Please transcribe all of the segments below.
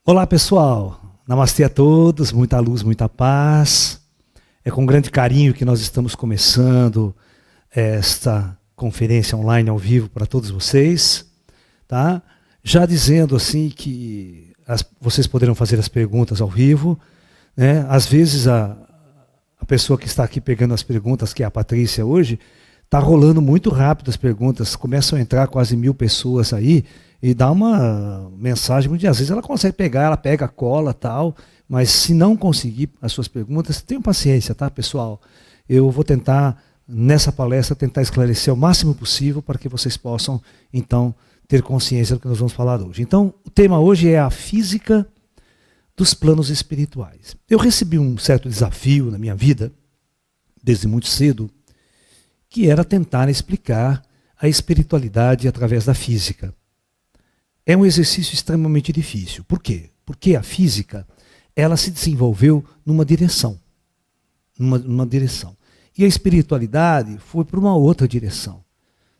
Olá pessoal, namastê a todos, muita luz, muita paz. É com grande carinho que nós estamos começando esta conferência online ao vivo para todos vocês, tá? Já dizendo assim que vocês poderão fazer as perguntas ao vivo, né? Às vezes a pessoa que está aqui pegando as perguntas, que é a Patrícia hoje, está rolando muito rápido as perguntas, começam a entrar quase 1000 pessoas aí, e dá uma mensagem, às vezes ela consegue pegar, ela pega a cola tal, mas se não conseguir as suas perguntas, tenham paciência, tá, pessoal? Eu vou tentar, nessa palestra, tentar esclarecer o máximo possível para que vocês possam, então, ter consciência do que nós vamos falar hoje. Então, o tema hoje é a física dos planos espirituais. Eu recebi um certo desafio na minha vida, desde muito cedo, que era tentar explicar a espiritualidade através da física. É um exercício extremamente difícil. Por quê? Porque a física, ela se desenvolveu numa direção. Numa direção. E a espiritualidade foi para uma outra direção.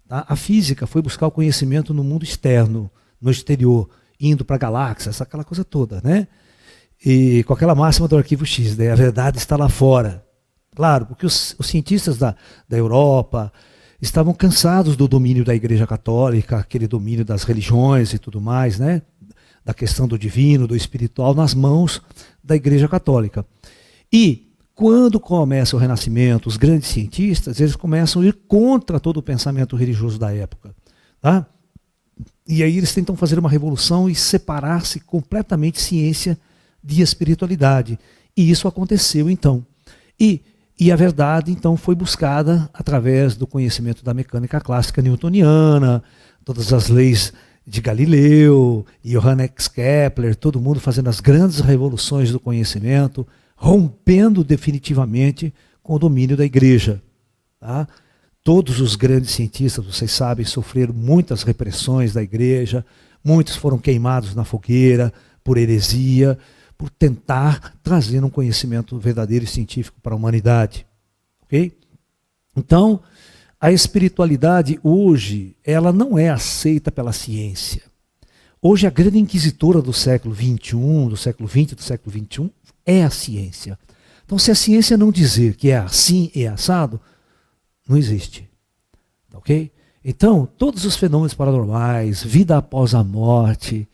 Tá? A física foi buscar o conhecimento no mundo externo, no exterior, indo para galáxias, aquela coisa toda, né? E com aquela máxima do arquivo X, né? A verdade está lá fora. Claro, porque os cientistas da Europa estavam cansados do domínio da Igreja Católica, aquele domínio das religiões e tudo mais, né? Da questão do divino, do espiritual, nas mãos da Igreja Católica. E quando começa o Renascimento, os grandes cientistas, eles começam a ir contra todo o pensamento religioso da época. Tá? E aí eles tentam fazer uma revolução e separar-se completamente ciência de espiritualidade. E isso aconteceu então. E a verdade, então, foi buscada através do conhecimento da mecânica clássica newtoniana, todas as leis de Galileu, Johannes Kepler, todo mundo fazendo as grandes revoluções do conhecimento, rompendo definitivamente com o domínio da igreja. Tá? Todos os grandes cientistas, vocês sabem, sofreram muitas repressões da igreja, muitos foram queimados na fogueira por heresia, por tentar trazer um conhecimento verdadeiro e científico para a humanidade. Ok? Então, a espiritualidade hoje, ela não é aceita pela ciência. Hoje a grande inquisitora do século XXI, do século XX, do século XXI, é a ciência. Então, se a ciência não dizer que é assim e é assado, não existe. Ok? Então, todos os fenômenos paranormais, vida após a morte,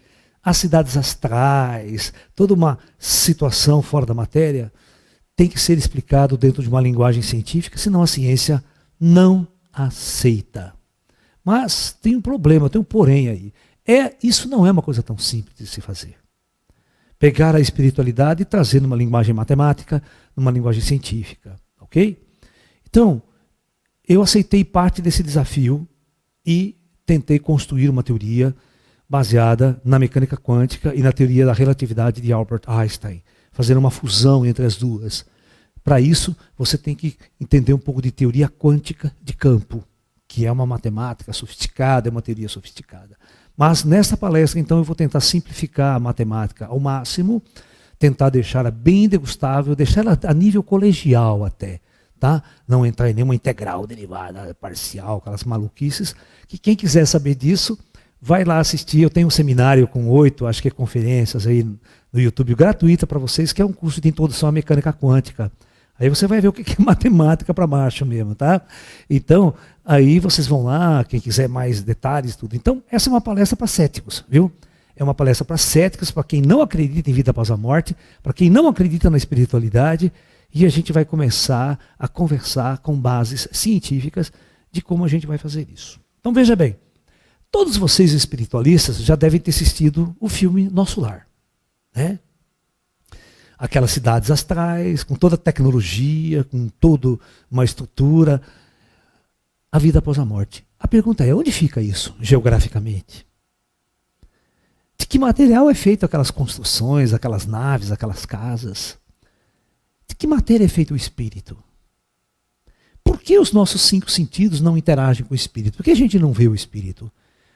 as cidades astrais, toda uma situação fora da matéria, tem que ser explicado dentro de uma linguagem científica, senão a ciência não aceita. Mas tem um problema, tem um porém aí. Isso não é uma coisa tão simples de se fazer. Pegar a espiritualidade e trazer numa linguagem matemática, numa linguagem científica. Ok? Então, eu aceitei parte desse desafio e tentei construir uma teoria baseada na mecânica quântica e na teoria da relatividade de Albert Einstein, fazendo uma fusão entre as duas. Para isso, você tem que entender um pouco de teoria quântica de campo, que é uma matemática sofisticada, é uma teoria sofisticada. Mas nesta palestra, então, eu vou tentar simplificar a matemática ao máximo, tentar deixá-la bem degustável, deixá-la a nível colegial até, tá? Não entrar em nenhuma integral, derivada, parcial, aquelas maluquices, que quem quiser saber disso, vai lá assistir. Eu tenho um seminário com 8, acho que conferências aí no YouTube, gratuita para vocês, que é um curso de introdução à mecânica quântica. Aí você vai ver o que é matemática para baixo mesmo, tá? Então, aí vocês vão lá, quem quiser mais detalhes, tudo. Então, essa é uma palestra para céticos, viu? É uma palestra para céticos, para quem não acredita em vida após a morte, para quem não acredita na espiritualidade, e a gente vai começar a conversar com bases científicas de como a gente vai fazer isso. Então, veja bem. Todos vocês espiritualistas já devem ter assistido o filme Nosso Lar, né? Aquelas cidades astrais, com toda a tecnologia, com toda uma estrutura, a vida após a morte. A pergunta é, onde fica isso geograficamente? De que material é feito aquelas construções, aquelas naves, aquelas casas? De que matéria é feito o espírito? Por que os nossos 5 sentidos não interagem com o espírito? Por que a gente não vê o espírito?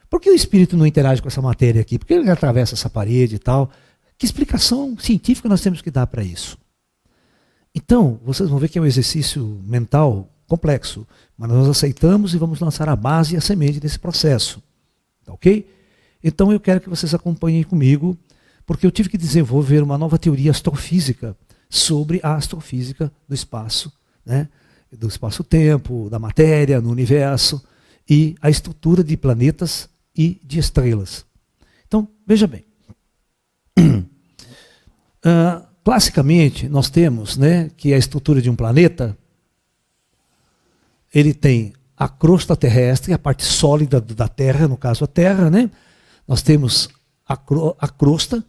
Por que o espírito não interage com essa matéria aqui? Por que ele atravessa essa parede e tal? Que explicação científica nós temos que dar para isso? Então, vocês vão ver que é um exercício mental complexo, mas nós aceitamos e vamos lançar a base e a semente desse processo. Tá ok? Então eu quero que vocês acompanhem comigo, porque eu tive que desenvolver uma nova teoria astrofísica sobre a astrofísica do espaço, né? Do espaço-tempo, da matéria no universo e a estrutura de planetas e de estrelas. Então, veja bem. Classicamente, nós temos, né, que a estrutura de um planeta, ele tem a crosta terrestre, a parte sólida da Terra, no caso a Terra, né? Nós temos a crosta,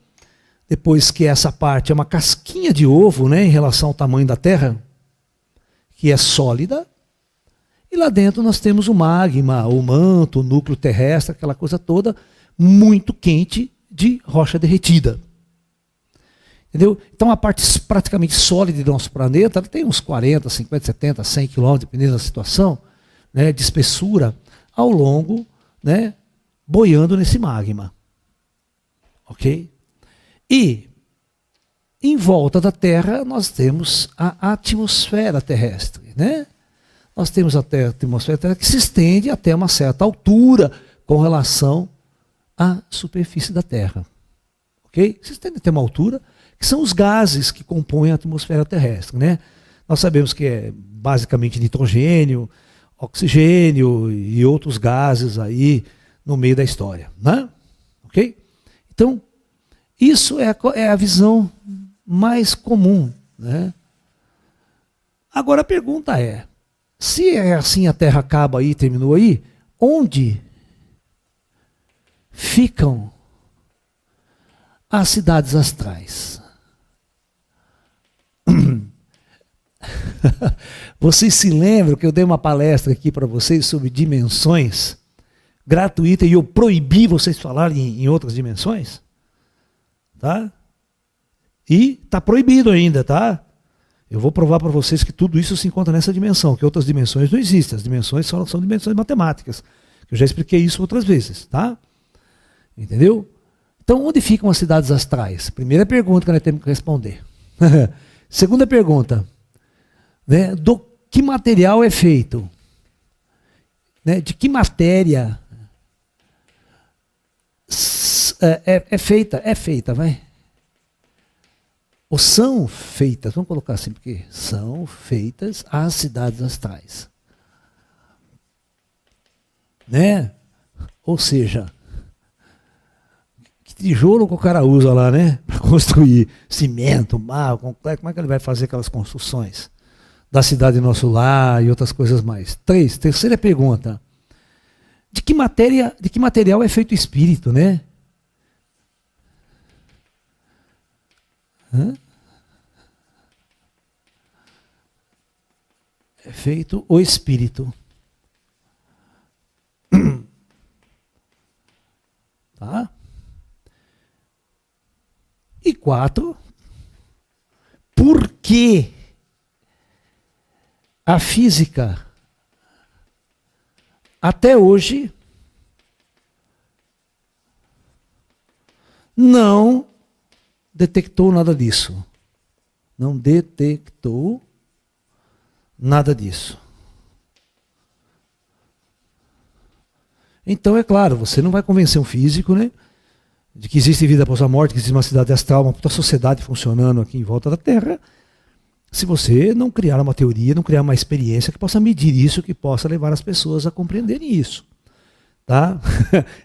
depois que essa parte é uma casquinha de ovo, né, em relação ao tamanho da Terra, que é sólida, e lá dentro nós temos o magma, o manto, o núcleo terrestre, aquela coisa toda, muito quente de rocha derretida. Entendeu? Então a parte praticamente sólida do nosso planeta, ela tem uns 40, 50, 70, 100 quilômetros, dependendo da situação, né, de espessura, ao longo, né, boiando nesse magma. Ok? E em volta da Terra nós temos a atmosfera terrestre, né? Nós temos a atmosfera terrestre que se estende até uma certa altura com relação à superfície da Terra. Ok? Se estende até uma altura, que são os gases que compõem a atmosfera terrestre, né? Nós sabemos que é basicamente nitrogênio, oxigênio e outros gases aí no meio da história, né? Ok? Então, isso é a visão mais comum, né? Agora a pergunta é, se é assim a Terra acaba aí, terminou aí, onde ficam as cidades astrais? Vocês se lembram que eu dei uma palestra aqui para vocês sobre dimensões gratuita e eu proibi vocês falarem em outras dimensões? Tá? E está proibido ainda, tá? Eu vou provar para vocês que tudo isso se encontra nessa dimensão, que outras dimensões não existem. As dimensões são dimensões matemáticas. Eu já expliquei isso outras vezes, tá? Entendeu? Então, onde ficam as cidades astrais? Primeira pergunta que nós temos que responder. Segunda pergunta, né? Do que material é feito? Né? De que matéria é feita, vai? Ou são feitas, vamos colocar assim, porque são feitas as cidades astrais. Né? Ou seja, que tijolo que o cara usa lá, né? Para construir cimento, mar, concreto, como é que ele vai fazer aquelas construções? Da cidade nosso lar e outras coisas mais. Terceira pergunta. De que material é feito o espírito, né? É feito o espírito. Tá? E 4, por que a física até hoje não detectou nada disso? Não detectou nada disso. Então, é claro, você não vai convencer um físico, né, de que existe vida após a morte, que existe uma cidade astral, uma puta sociedade funcionando aqui em volta da Terra, se você não criar uma teoria, não criar uma experiência que possa medir isso, que possa levar as pessoas a compreenderem isso. Tá?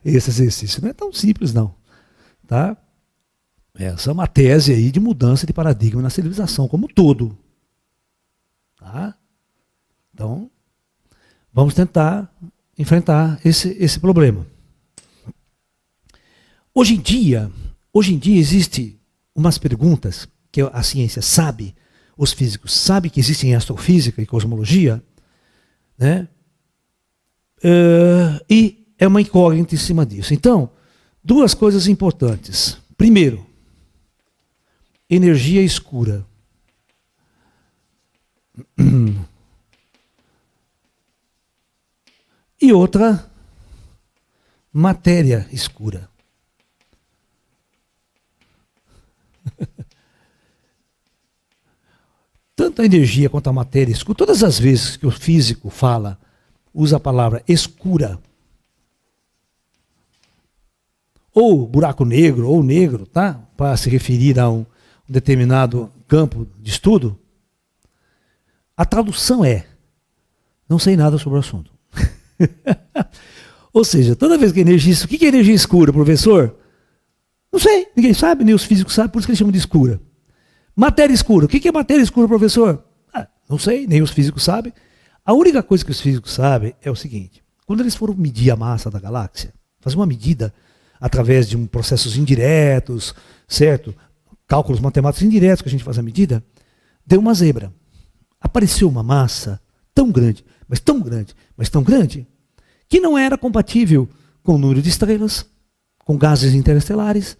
Esse exercício não é tão simples, não. Tá? Essa é uma tese aí de mudança de paradigma na civilização como um todo. Tá? Então, vamos tentar enfrentar esse problema. Hoje em dia existem umas perguntas que a ciência sabe, os físicos sabem que existem em astrofísica e cosmologia, né? E é uma incógnita em cima disso. Então, duas coisas importantes. Primeiro, energia escura. E outra, matéria escura. Tanto a energia quanto a matéria escura, todas as vezes que o físico usa a palavra escura, ou buraco negro, ou negro, tá? Para se referir a um determinado campo de estudo, a tradução é: não sei nada sobre o assunto. Ou seja, toda vez que energia... O que é energia escura, professor? Não sei, ninguém sabe, nem os físicos sabem, por isso que eles chamam de escura. Matéria escura. O que é matéria escura, professor? Não sei, nem os físicos sabem. A única coisa que os físicos sabem é o seguinte: quando eles foram medir a massa da galáxia, fazer uma medida através de processos indiretos, certo? Cálculos matemáticos indiretos que a gente faz a medida, deu uma zebra. Apareceu uma massa tão grande, mas tão grande, mas tão grande, que não era compatível com o número de estrelas, com gases interestelares,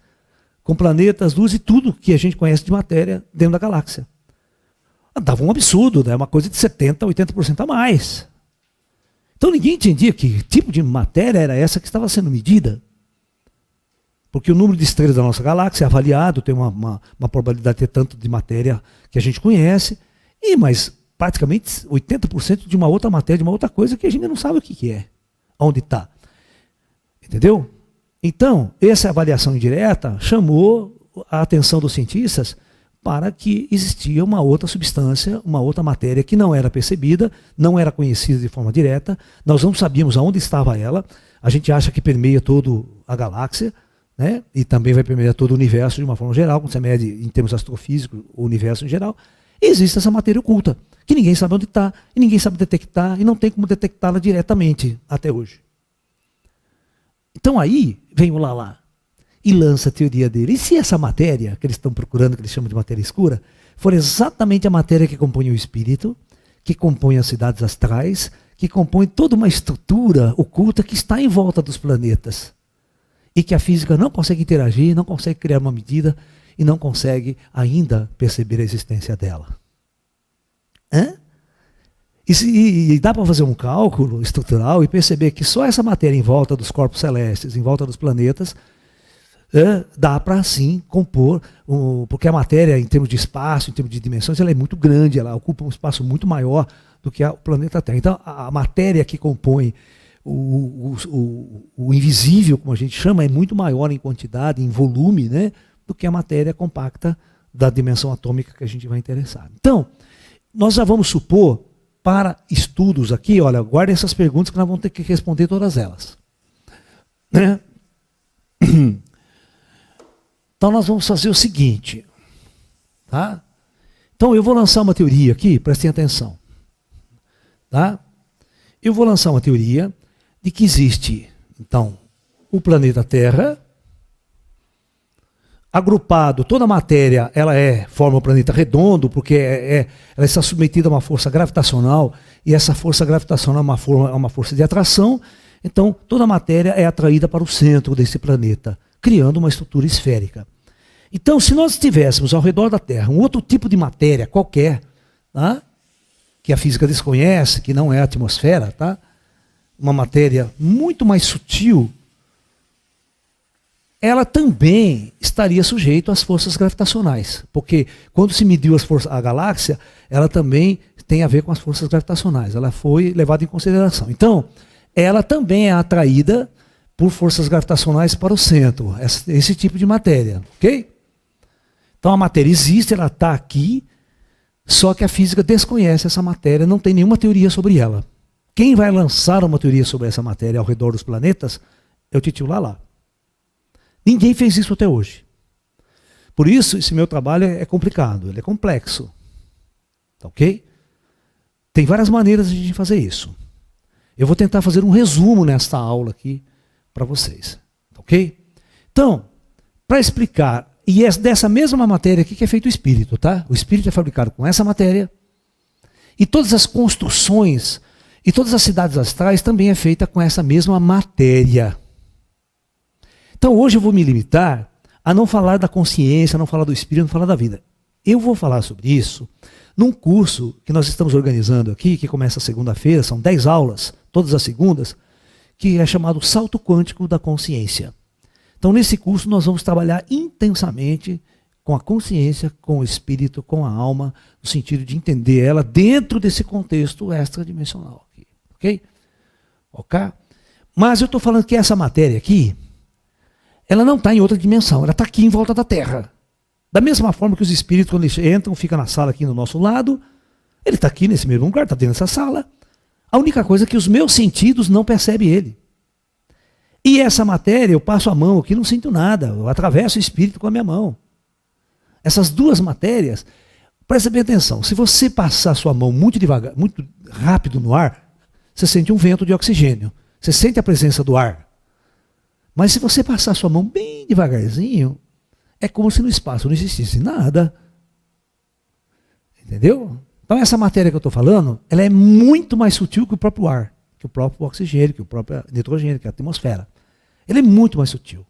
com planetas, luz e tudo que a gente conhece de matéria dentro da galáxia. Dava um absurdo, né? Uma coisa de 70%, 80% a mais. Então ninguém entendia que tipo de matéria era essa que estava sendo medida. Porque o número de estrelas da nossa galáxia é avaliado, tem uma probabilidade de ter tanto de matéria que a gente conhece, mas praticamente 80% de uma outra matéria, de uma outra coisa que a gente não sabe o que é, onde está. Entendeu? Então, essa avaliação indireta chamou a atenção dos cientistas para que existia uma outra substância, uma outra matéria que não era percebida, não era conhecida de forma direta, nós não sabíamos aonde estava ela, a gente acha que permeia toda a galáxia, né? E também vai permear todo o universo de uma forma geral, quando você mede em termos astrofísicos o universo em geral. E existe essa matéria oculta, que ninguém sabe onde está, e ninguém sabe detectar, e não tem como detectá-la diretamente até hoje. Então aí vem o Lalá e lança a teoria dele. E se essa matéria que eles estão procurando, que eles chamam de matéria escura, for exatamente a matéria que compõe o espírito, que compõe as cidades astrais, que compõe toda uma estrutura oculta que está em volta dos planetas, e que a física não consegue interagir, não consegue criar uma medida, e não consegue ainda perceber a existência dela. E dá para fazer um cálculo estrutural e perceber que só essa matéria em volta dos corpos celestes, em volta dos planetas, dá para sim compor, porque a matéria em termos de espaço, em termos de dimensões, ela é muito grande, ela ocupa um espaço muito maior do que o planeta Terra. Então a matéria que compõe o invisível, como a gente chama, é muito maior em quantidade, em volume, né, do que a matéria compacta da dimensão atômica que a gente vai interessar. Então, nós já vamos supor, para estudos aqui, olha, guardem essas perguntas que nós vamos ter que responder todas elas. Né? Então nós vamos fazer o seguinte. Tá? Então eu vou lançar uma teoria aqui, prestem atenção. Tá? Eu vou lançar uma teoria de que existe, então, o planeta Terra, agrupado, toda a matéria, ela forma um planeta redondo, porque ela está submetida a uma força gravitacional, e essa força gravitacional é uma força de atração, então toda a matéria é atraída para o centro desse planeta, criando uma estrutura esférica. Então, se nós tivéssemos ao redor da Terra um outro tipo de matéria qualquer, tá? Que a física desconhece, que não é a atmosfera, tá? Uma matéria muito mais sutil, ela também estaria sujeita às forças gravitacionais, porque quando se mediu a galáxia, ela também tem a ver com as forças gravitacionais, ela foi levada em consideração. Então, ela também é atraída por forças gravitacionais para o centro, esse tipo de matéria, ok? Então a matéria existe, ela está aqui, só que a física desconhece essa matéria, não tem nenhuma teoria sobre ela. Quem vai lançar uma teoria sobre essa matéria ao redor dos planetas é o Titio Lalá. Ninguém fez isso até hoje. Por isso, esse meu trabalho é complicado, ele é complexo. Tá ok? Tem várias maneiras de a gente fazer isso. Eu vou tentar fazer um resumo nesta aula aqui para vocês. Tá ok? Então, para explicar, e é dessa mesma matéria aqui que é feito o espírito, tá? O espírito é fabricado com essa matéria, e todas as construções, e todas as cidades astrais também é feita com essa mesma matéria. Então hoje eu vou me limitar a não falar da consciência, não falar do espírito, não falar da vida. Eu vou falar sobre isso num curso que nós estamos organizando aqui, que começa segunda-feira, são 10 aulas, todas as segundas, que é chamado Salto Quântico da Consciência. Então nesse curso nós vamos trabalhar intensamente com a consciência, com o espírito, com a alma, no sentido de entender ela dentro desse contexto extradimensional. Ok? Ok? Mas eu estou falando que essa matéria aqui, ela não está em outra dimensão, ela está aqui em volta da Terra. Da mesma forma que os espíritos, quando eles entram, ficam na sala aqui no nosso lado, ele está aqui nesse mesmo lugar, está dentro dessa sala. A única coisa é que os meus sentidos não percebem ele. E essa matéria, eu passo a mão aqui, não sinto nada, eu atravesso o espírito com a minha mão. Essas duas matérias, presta bem atenção, se você passar a sua mão muito devagar, muito rápido no ar, você sente um vento de oxigênio, você sente a presença do ar. Mas se você passar a sua mão bem devagarzinho, é como se no espaço não existisse nada. Entendeu? Então essa matéria que eu estou falando, ela é muito mais sutil que o próprio ar, que o próprio oxigênio, que o próprio nitrogênio, que a atmosfera. Ele é muito mais sutil.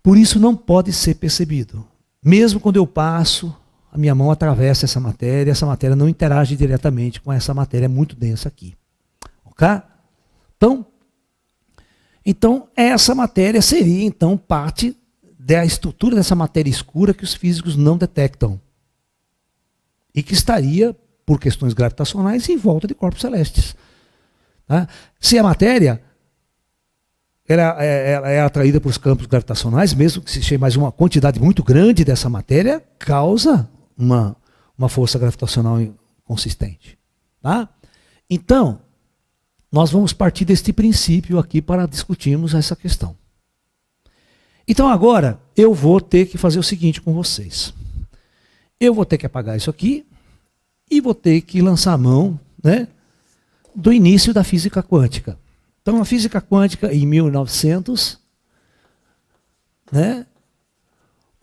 Por isso não pode ser percebido. Mesmo quando eu passo, a minha mão atravessa essa matéria não interage diretamente com essa matéria muito densa aqui. Ok? Então essa matéria seria então parte da estrutura dessa matéria escura que os físicos não detectam. E que estaria, por questões gravitacionais, em volta de corpos celestes. Tá? Se a matéria é atraída por campos gravitacionais, mesmo que se chegue mais uma quantidade muito grande dessa matéria, causa uma força gravitacional consistente. Tá? Então, nós vamos partir deste princípio aqui para discutirmos essa questão. Então agora, eu vou ter que fazer o seguinte com vocês. Eu vou ter que apagar isso aqui e vou ter que lançar a mão, né, do início da física quântica. Então a física quântica em 1900, né,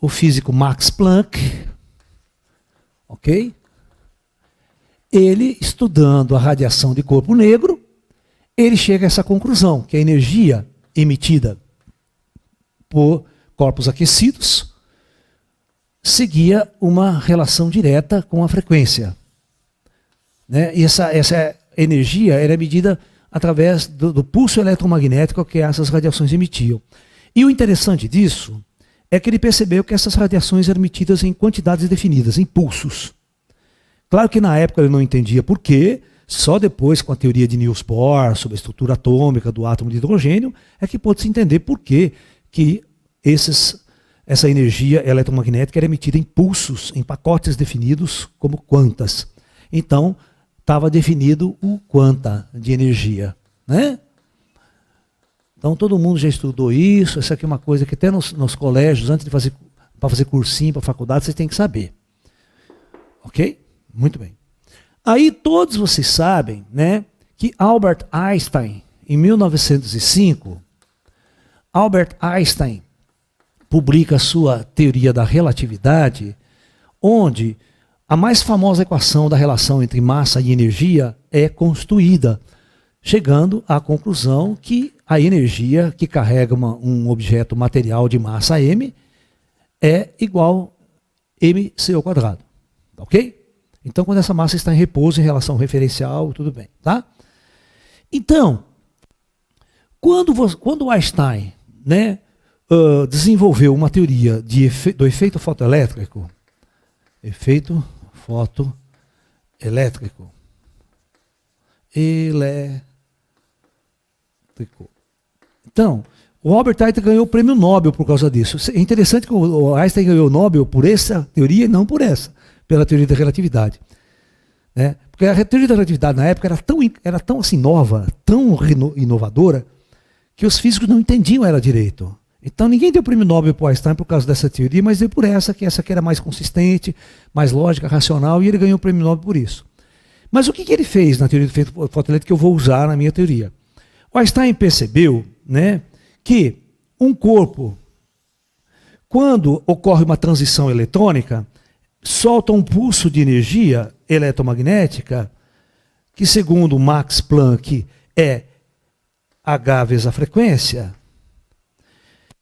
o físico Max Planck, ok? Ele, estudando a radiação de corpo negro, ele chega a essa conclusão, que a energia emitida por corpos aquecidos seguia uma relação direta com a frequência. Né? E essa energia era medida através do pulso eletromagnético que essas radiações emitiam. E o interessante disso é que ele percebeu que essas radiações eram emitidas em quantidades definidas, em pulsos. Claro que na época ele não entendia por quê, só depois com a teoria de Niels Bohr sobre a estrutura atômica do átomo de hidrogênio é que pôde-se entender por quê que essa energia eletromagnética era emitida em pulsos, em pacotes definidos como quantas. Então, estava definido o quanta de energia. Né? Então, todo mundo já estudou isso. Essa aqui é uma coisa que até nos colégios, antes de para fazer cursinho, para faculdade, vocês têm que saber. Ok? Muito bem. Aí todos vocês sabem, né, que Albert Einstein, em 1905, Albert Einstein publica a sua teoria da relatividade, onde a mais famosa equação da relação entre massa e energia é construída, chegando à conclusão que a energia que carrega um objeto material de massa m é igual a mc ao quadrado. Ok? Então, quando essa massa está em repouso em relação ao referencial, tudo bem. Tá? Então, quando Einstein, né, desenvolveu uma teoria do efeito fotoelétrico, Então, o Albert Einstein ganhou o prêmio Nobel por causa disso. É interessante que o Einstein ganhou o Nobel por essa teoria e não por essa, pela teoria da relatividade. Né? Porque a teoria da relatividade na época era tão assim nova, tão inovadora, que os físicos não entendiam ela direito. Então ninguém deu o prêmio Nobel para o Einstein por causa dessa teoria, mas deu por essa que era mais consistente, mais lógica, racional, e ele ganhou o prêmio Nobel por isso. Mas o que ele fez na teoria do efeito fotoelétrico que eu vou usar na minha teoria? O Einstein percebeu, né, que um corpo, quando ocorre uma transição eletrônica, solta um pulso de energia eletromagnética, que segundo Max Planck é H vezes a frequência.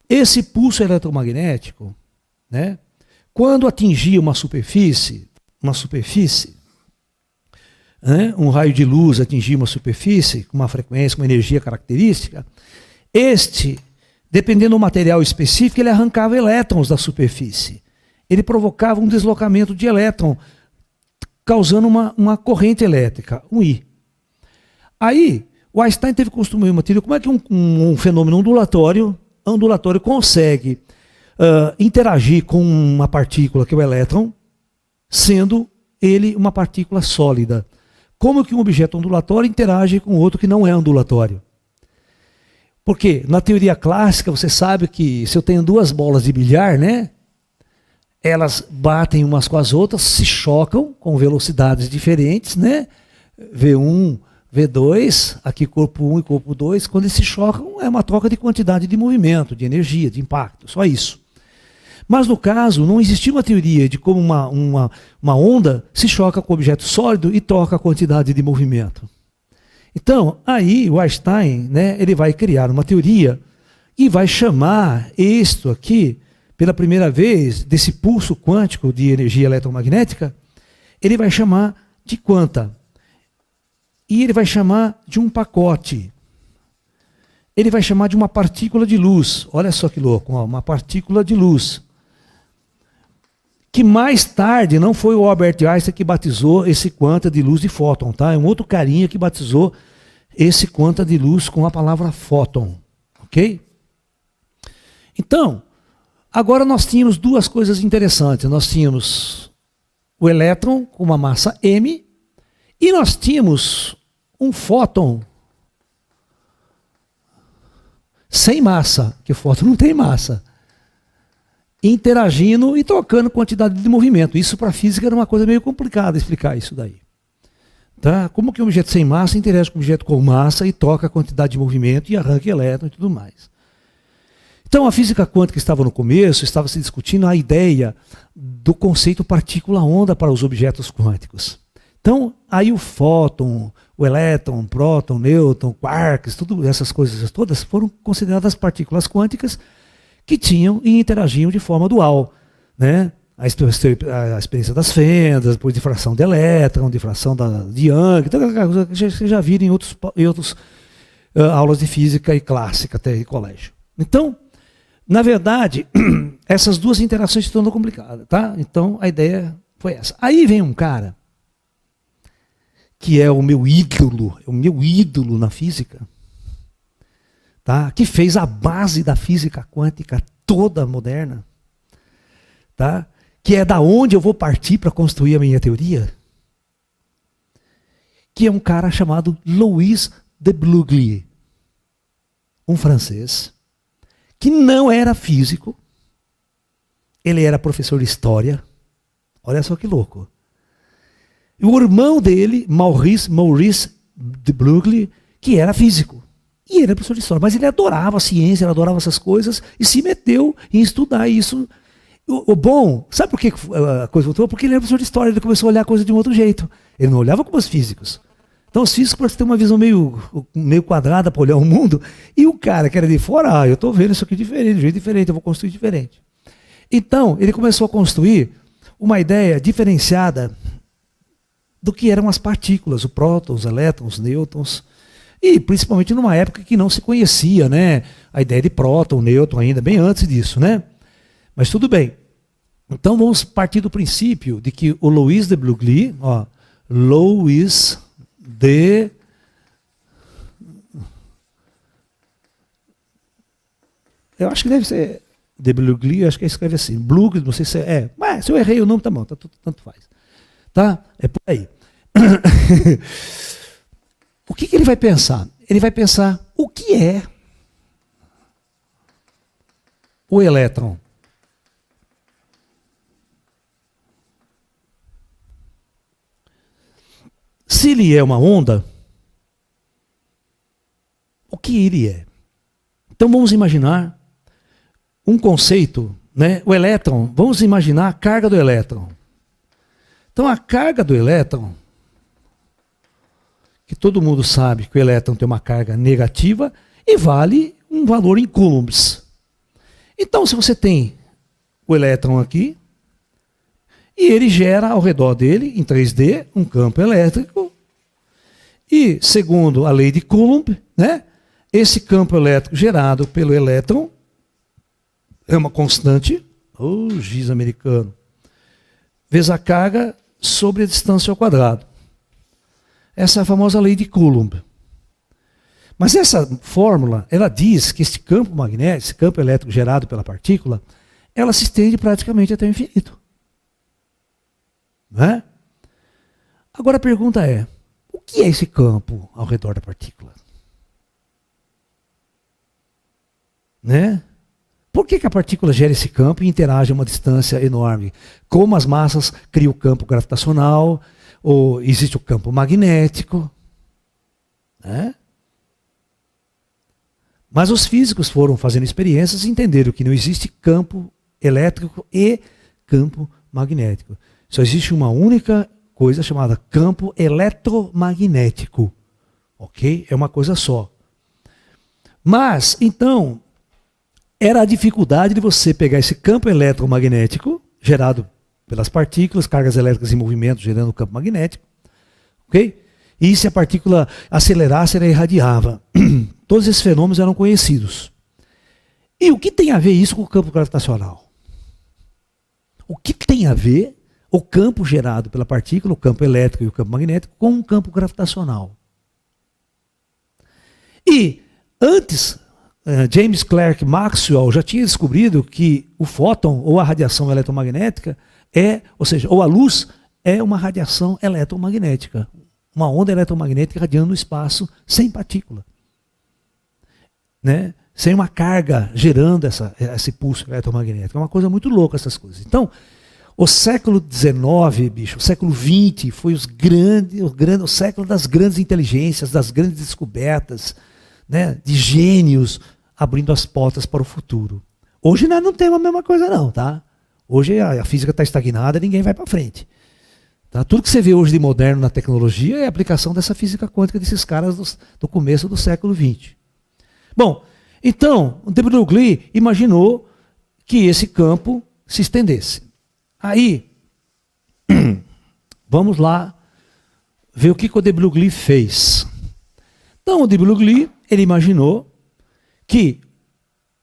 Esse pulso eletromagnético, né, quando atingia uma superfície, né, um raio de luz atingia uma superfície com uma frequência, com uma energia característica, dependendo do material específico, ele arrancava elétrons da superfície. Ele provocava um deslocamento de elétron, causando uma corrente elétrica, um I. Aí, o Einstein teve que construir uma teoria, como é que um fenômeno ondulatório ondulatório consegue interagir com uma partícula que é o elétron, sendo ele uma partícula sólida. Como que um objeto ondulatório interage com outro que não é ondulatório? Porque na teoria clássica você sabe que se eu tenho duas bolas de bilhar, né, elas batem umas com as outras, se chocam com velocidades diferentes, né? V1, V2, aqui corpo 1 e corpo 2, quando eles se chocam é uma troca de quantidade de movimento, de energia, de impacto, só isso. Mas no caso, não existia uma teoria de como uma onda se choca com um objeto sólido e troca a quantidade de movimento. Então, aí o Einstein, né, ele vai criar uma teoria e vai chamar isto aqui, pela primeira vez, desse pulso quântico de energia eletromagnética, ele vai chamar de quanta. E ele vai chamar de um pacote. Ele vai chamar de uma partícula de luz. Olha só que louco, ó, uma partícula de luz. Que mais tarde não foi o Albert Einstein que batizou esse quanta de luz de fóton, tá? É um outro carinha que batizou esse quanta de luz com a palavra fóton, ok? Então, agora nós tínhamos duas coisas interessantes. Nós tínhamos o elétron com uma massa m e nós tínhamos um fóton sem massa, que o fóton não tem massa, interagindo e trocando quantidade de movimento. Isso para a física era uma coisa meio complicada explicar isso daí. Tá? Como que um objeto sem massa interage com um objeto com massa e troca a quantidade de movimento e arranca elétron e tudo mais. Então a física quântica estava no começo, estava se discutindo a ideia do conceito partícula-onda para os objetos quânticos. Então aí o fóton, o elétron, próton, nêutron, quarks, tudo essas coisas todas foram consideradas partículas quânticas que tinham e interagiam de forma dual, né? A experiência das fendas, depois difração de elétron, difração de Young, vocês já viram em outros aulas de física e clássica até em colégio. Então, na verdade, essas duas interações se tornam complicadas, tá? Então a ideia foi essa. Aí vem um cara que é o meu ídolo na física, tá? Que fez a base da física quântica toda moderna, tá? Que é da onde eu vou partir para construir a minha teoria, que é um cara chamado Louis de Broglie, um francês, que não era físico, ele era professor de história, olha só que louco. E o irmão dele, Maurice de Broglie, que era físico. E ele era professor de história, mas ele adorava a ciência, ele adorava essas coisas, e se meteu em estudar isso. O bom, sabe por que a coisa voltou? Porque ele era professor de história, ele começou a olhar a coisa de um outro jeito. Ele não olhava como os físicos. Então os físicos têm uma visão meio quadrada para olhar o mundo, e o cara que era de fora, eu estou vendo isso aqui diferente, de jeito diferente, eu vou construir diferente. Então, ele começou a construir uma ideia diferenciada do que eram as partículas, os prótons, os elétrons, os nêutrons, e principalmente numa época que não se conhecia, né, a ideia de próton, nêutron ainda, bem antes disso, né? Mas tudo bem. Então vamos partir do princípio de que o Louis de Broglie, ó, Louis de eu acho que deve ser de Broglie, acho que escreve assim, Broglie, não sei se mas se eu errei o nome, tá bom, tanto faz. Tá? É por aí. O que ele vai pensar? Ele vai pensar o que é o elétron. Se ele é uma onda, o que ele é? Então vamos imaginar um conceito, né? O elétron, vamos imaginar a carga do elétron. Então a carga do elétron, que todo mundo sabe que o elétron tem uma carga negativa e vale um valor em coulombs. Então se você tem o elétron aqui, e ele gera ao redor dele, em 3D, um campo elétrico. E, segundo a lei de Coulomb, né, esse campo elétrico gerado pelo elétron é uma constante, giz americano, vezes a carga sobre a distância ao quadrado. Essa é a famosa lei de Coulomb. Mas essa fórmula, ela diz que esse campo magnético, esse campo elétrico gerado pela partícula, ela se estende praticamente até o infinito. Não é? Agora a pergunta é, o que é esse campo ao redor da partícula? Né? Por que a partícula gera esse campo e interage a uma distância enorme? Como as massas criam o campo gravitacional, ou existe o campo magnético, né? Mas os físicos foram fazendo experiências e entenderam que não existe campo elétrico e campo magnético. Só existe uma única coisa chamada campo eletromagnético. Ok? É uma coisa só. Mas, então, era a dificuldade de você pegar esse campo eletromagnético, gerado pelas partículas, cargas elétricas em movimento, gerando o campo magnético. Ok? E se a partícula acelerasse, ela irradiava. Todos esses fenômenos eram conhecidos. E o que tem a ver isso com o campo gravitacional? O que tem a ver o campo gerado pela partícula, o campo elétrico e o campo magnético, com o campo gravitacional? E antes, James Clerk Maxwell já tinha descobrido que o fóton, ou a radiação eletromagnética, ou seja, ou a luz, é uma radiação eletromagnética. Uma onda eletromagnética irradiando no espaço sem partícula. Né? Sem uma carga gerando esse pulso eletromagnético. É uma coisa muito louca essas coisas. Então, o século XIX, bicho, o século XX foi o século das grandes inteligências, das grandes descobertas, né? De gênios abrindo as portas para o futuro. Hoje nós não temos a mesma coisa não, tá? Hoje a física está estagnada e ninguém vai para frente. Tá? Tudo que você vê hoje de moderno na tecnologia é a aplicação dessa física quântica desses caras do começo do século XX. Bom, então, o de Broglie imaginou que esse campo se estendesse. Aí, vamos lá ver o que o de Broglie fez. Então, o de Broglie, ele imaginou que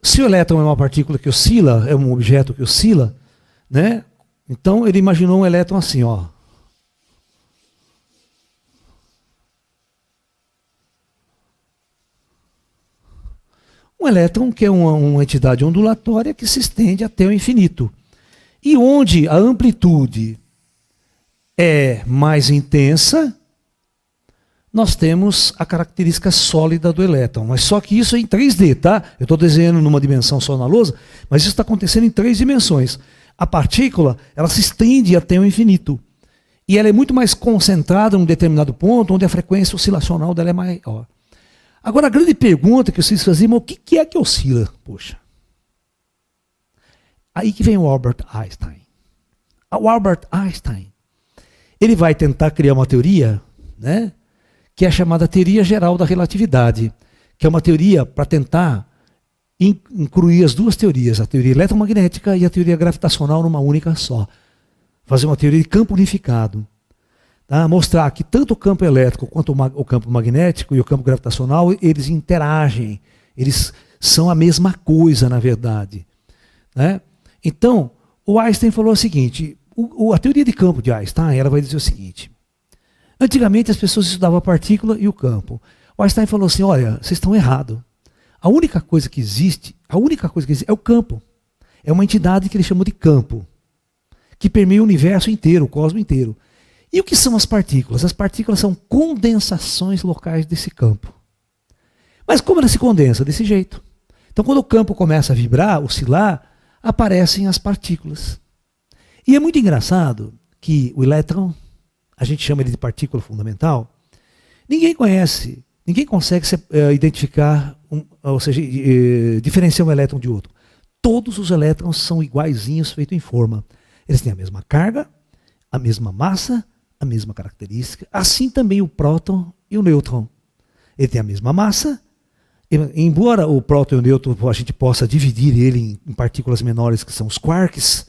se o elétron é uma partícula que oscila, é um objeto que oscila, né? Então ele imaginou um elétron assim, ó. Um elétron que é uma entidade ondulatória que se estende até o infinito. E onde a amplitude é mais intensa, nós temos a característica sólida do elétron. Mas só que isso é em 3D, tá? Eu estou desenhando numa dimensão só na lousa, mas isso está acontecendo em 3 dimensões. A partícula, ela se estende até o infinito. E ela é muito mais concentrada em um determinado ponto, onde a frequência oscilacional dela é maior. Agora, a grande pergunta que vocês faziam, o que é que oscila? Poxa. Aí que vem o Albert Einstein. O Albert Einstein, ele vai tentar criar uma teoria, né, que é a chamada teoria geral da relatividade, que é uma teoria para tentar incluir as duas teorias, a teoria eletromagnética e a teoria gravitacional numa única só. Fazer uma teoria de campo unificado. Tá? Mostrar que tanto o campo elétrico quanto o campo magnético e o campo gravitacional, eles interagem, eles são a mesma coisa, na verdade. Né? Então, o Einstein falou o seguinte, a teoria de campo de Einstein, ela vai dizer o seguinte, antigamente as pessoas estudavam a partícula e o campo. O Einstein falou assim, olha, vocês estão errados. A única coisa que existe é o campo. É uma entidade que ele chamou de campo, que permeia o universo inteiro, o cosmos inteiro. E o que são as partículas? As partículas são condensações locais desse campo. Mas como ela se condensa? Desse jeito. Então quando o campo começa a vibrar, oscilar, aparecem as partículas. E é muito engraçado que o elétron, a gente chama ele de partícula fundamental, ninguém conhece, ninguém consegue identificar, ou seja, diferenciar um elétron de outro. Todos os elétrons são iguaizinhos, feitos em forma. Eles têm a mesma carga, a mesma massa, a mesma característica. Assim também o próton e o nêutron. Ele tem a mesma massa, embora o próton e o nêutron a gente possa dividir ele em partículas menores, que são os quarks,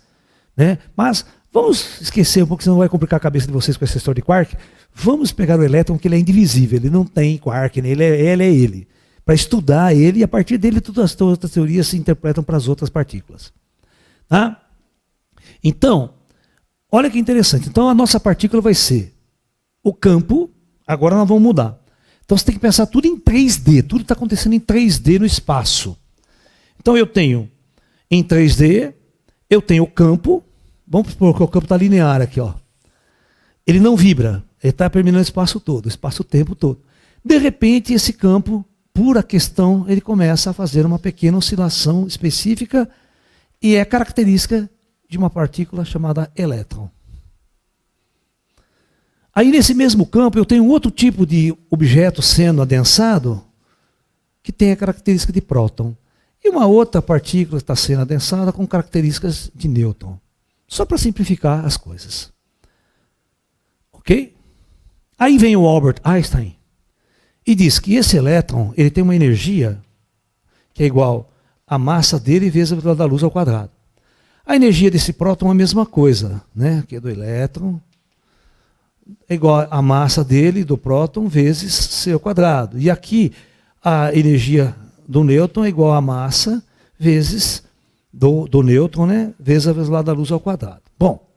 né? Mas vamos esquecer um pouco, senão vai complicar a cabeça de vocês com essa história de quark. Vamos pegar o elétron, que ele é indivisível, ele não tem quark, ele é ele. Para estudar ele, e a partir dele todas as outras teorias se interpretam para as outras partículas. Tá? Então, olha que interessante. Então a nossa partícula vai ser o campo, agora nós vamos mudar. Então você tem que pensar tudo em 3D, tudo está acontecendo em 3D no espaço. Então eu tenho em 3D, eu tenho o campo, vamos supor que o campo está linear aqui, ó. Ele não vibra, ele está permeando o espaço todo, o espaço-tempo todo. De repente, esse campo, por a questão, ele começa a fazer uma pequena oscilação específica e é característica de uma partícula chamada elétron. Aí nesse mesmo campo eu tenho outro tipo de objeto sendo adensado que tem a característica de próton. E uma outra partícula está sendo adensada com características de nêutron. Só para simplificar as coisas. Ok? Aí vem o Albert Einstein e diz que esse elétron ele tem uma energia que é igual à massa dele vezes a velocidade da luz ao quadrado. A energia desse próton é a mesma coisa, né? Que é do elétron, é igual à massa dele, do próton, vezes c ao quadrado. E aqui a energia do nêutron é igual à massa vezes do nêutron, né? Vezes a velocidade da luz ao quadrado. Bom,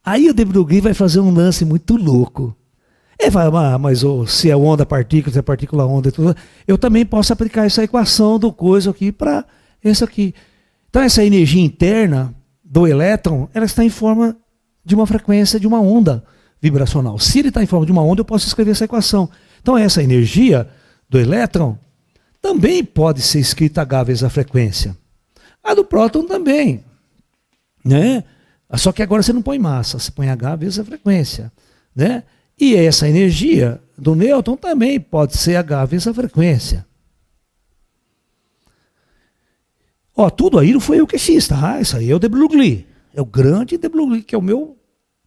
aí o de Broglie vai fazer um lance muito louco. Ele vai, mas se é onda, partícula, se é partícula, onda, tudo, eu também posso aplicar essa equação do coisa aqui para esse aqui. Então essa energia interna do elétron, ela está em forma de uma frequência de uma onda vibracional. Se ele está em forma de uma onda, eu posso escrever essa equação. Então essa energia do elétron também pode ser escrita H vezes a frequência. A do próton também, né? Só que agora você não põe massa, você põe H vezes a frequência, né? E essa energia do nêutron também pode ser H vezes a frequência. Ó, tudo aí não foi eu que fiz, tá? Isso aí é o de Broglie. É o grande de Broglie, que é o meu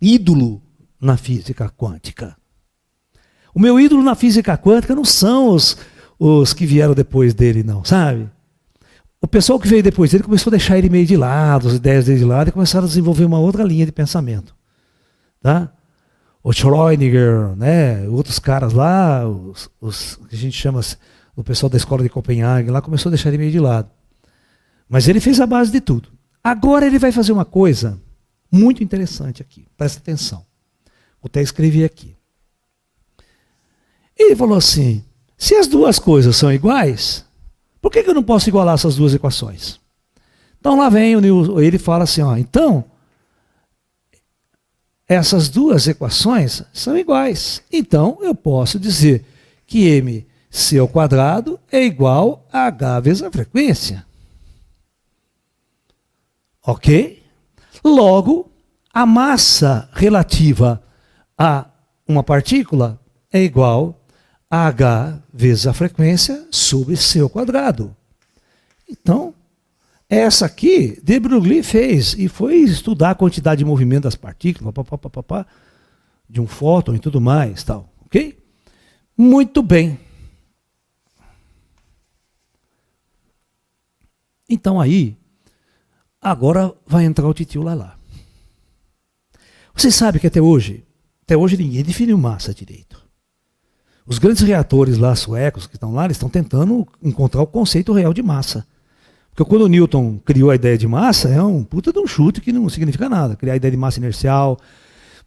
ídolo na física quântica. O meu ídolo na física quântica não são os que vieram depois dele, não, sabe? O pessoal que veio depois dele começou a deixar ele meio de lado, as ideias dele de lado, e começaram a desenvolver uma outra linha de pensamento. Tá? O Schrödinger, né? Outros caras lá, os que a gente chama, o pessoal da escola de Copenhague, lá começou a deixar ele meio de lado. Mas ele fez a base de tudo. Agora ele vai fazer uma coisa muito interessante aqui. Presta atenção. Vou até escrever aqui. Ele falou assim, se as duas coisas são iguais, por que eu não posso igualar essas duas equações? Então lá vem ele fala assim, ó, então, essas duas equações são iguais. Então eu posso dizer que mc ao quadrado é igual a h vezes a frequência. Ok? Logo, a massa relativa a uma partícula é igual a h vezes a frequência sobre c ao quadrado. Então, essa aqui, de Broglie fez e foi estudar a quantidade de movimento das partículas, de um fóton e tudo mais, tal, ok? Muito bem. Então aí, agora vai entrar o titio Lalá. Vocês sabem que até hoje ninguém definiu massa direito. Os grandes reatores lá suecos que estão lá, eles estão tentando encontrar o conceito real de massa. Porque quando o Newton criou a ideia de massa, é um puta de um chute que não significa nada. Criar a ideia de massa inercial,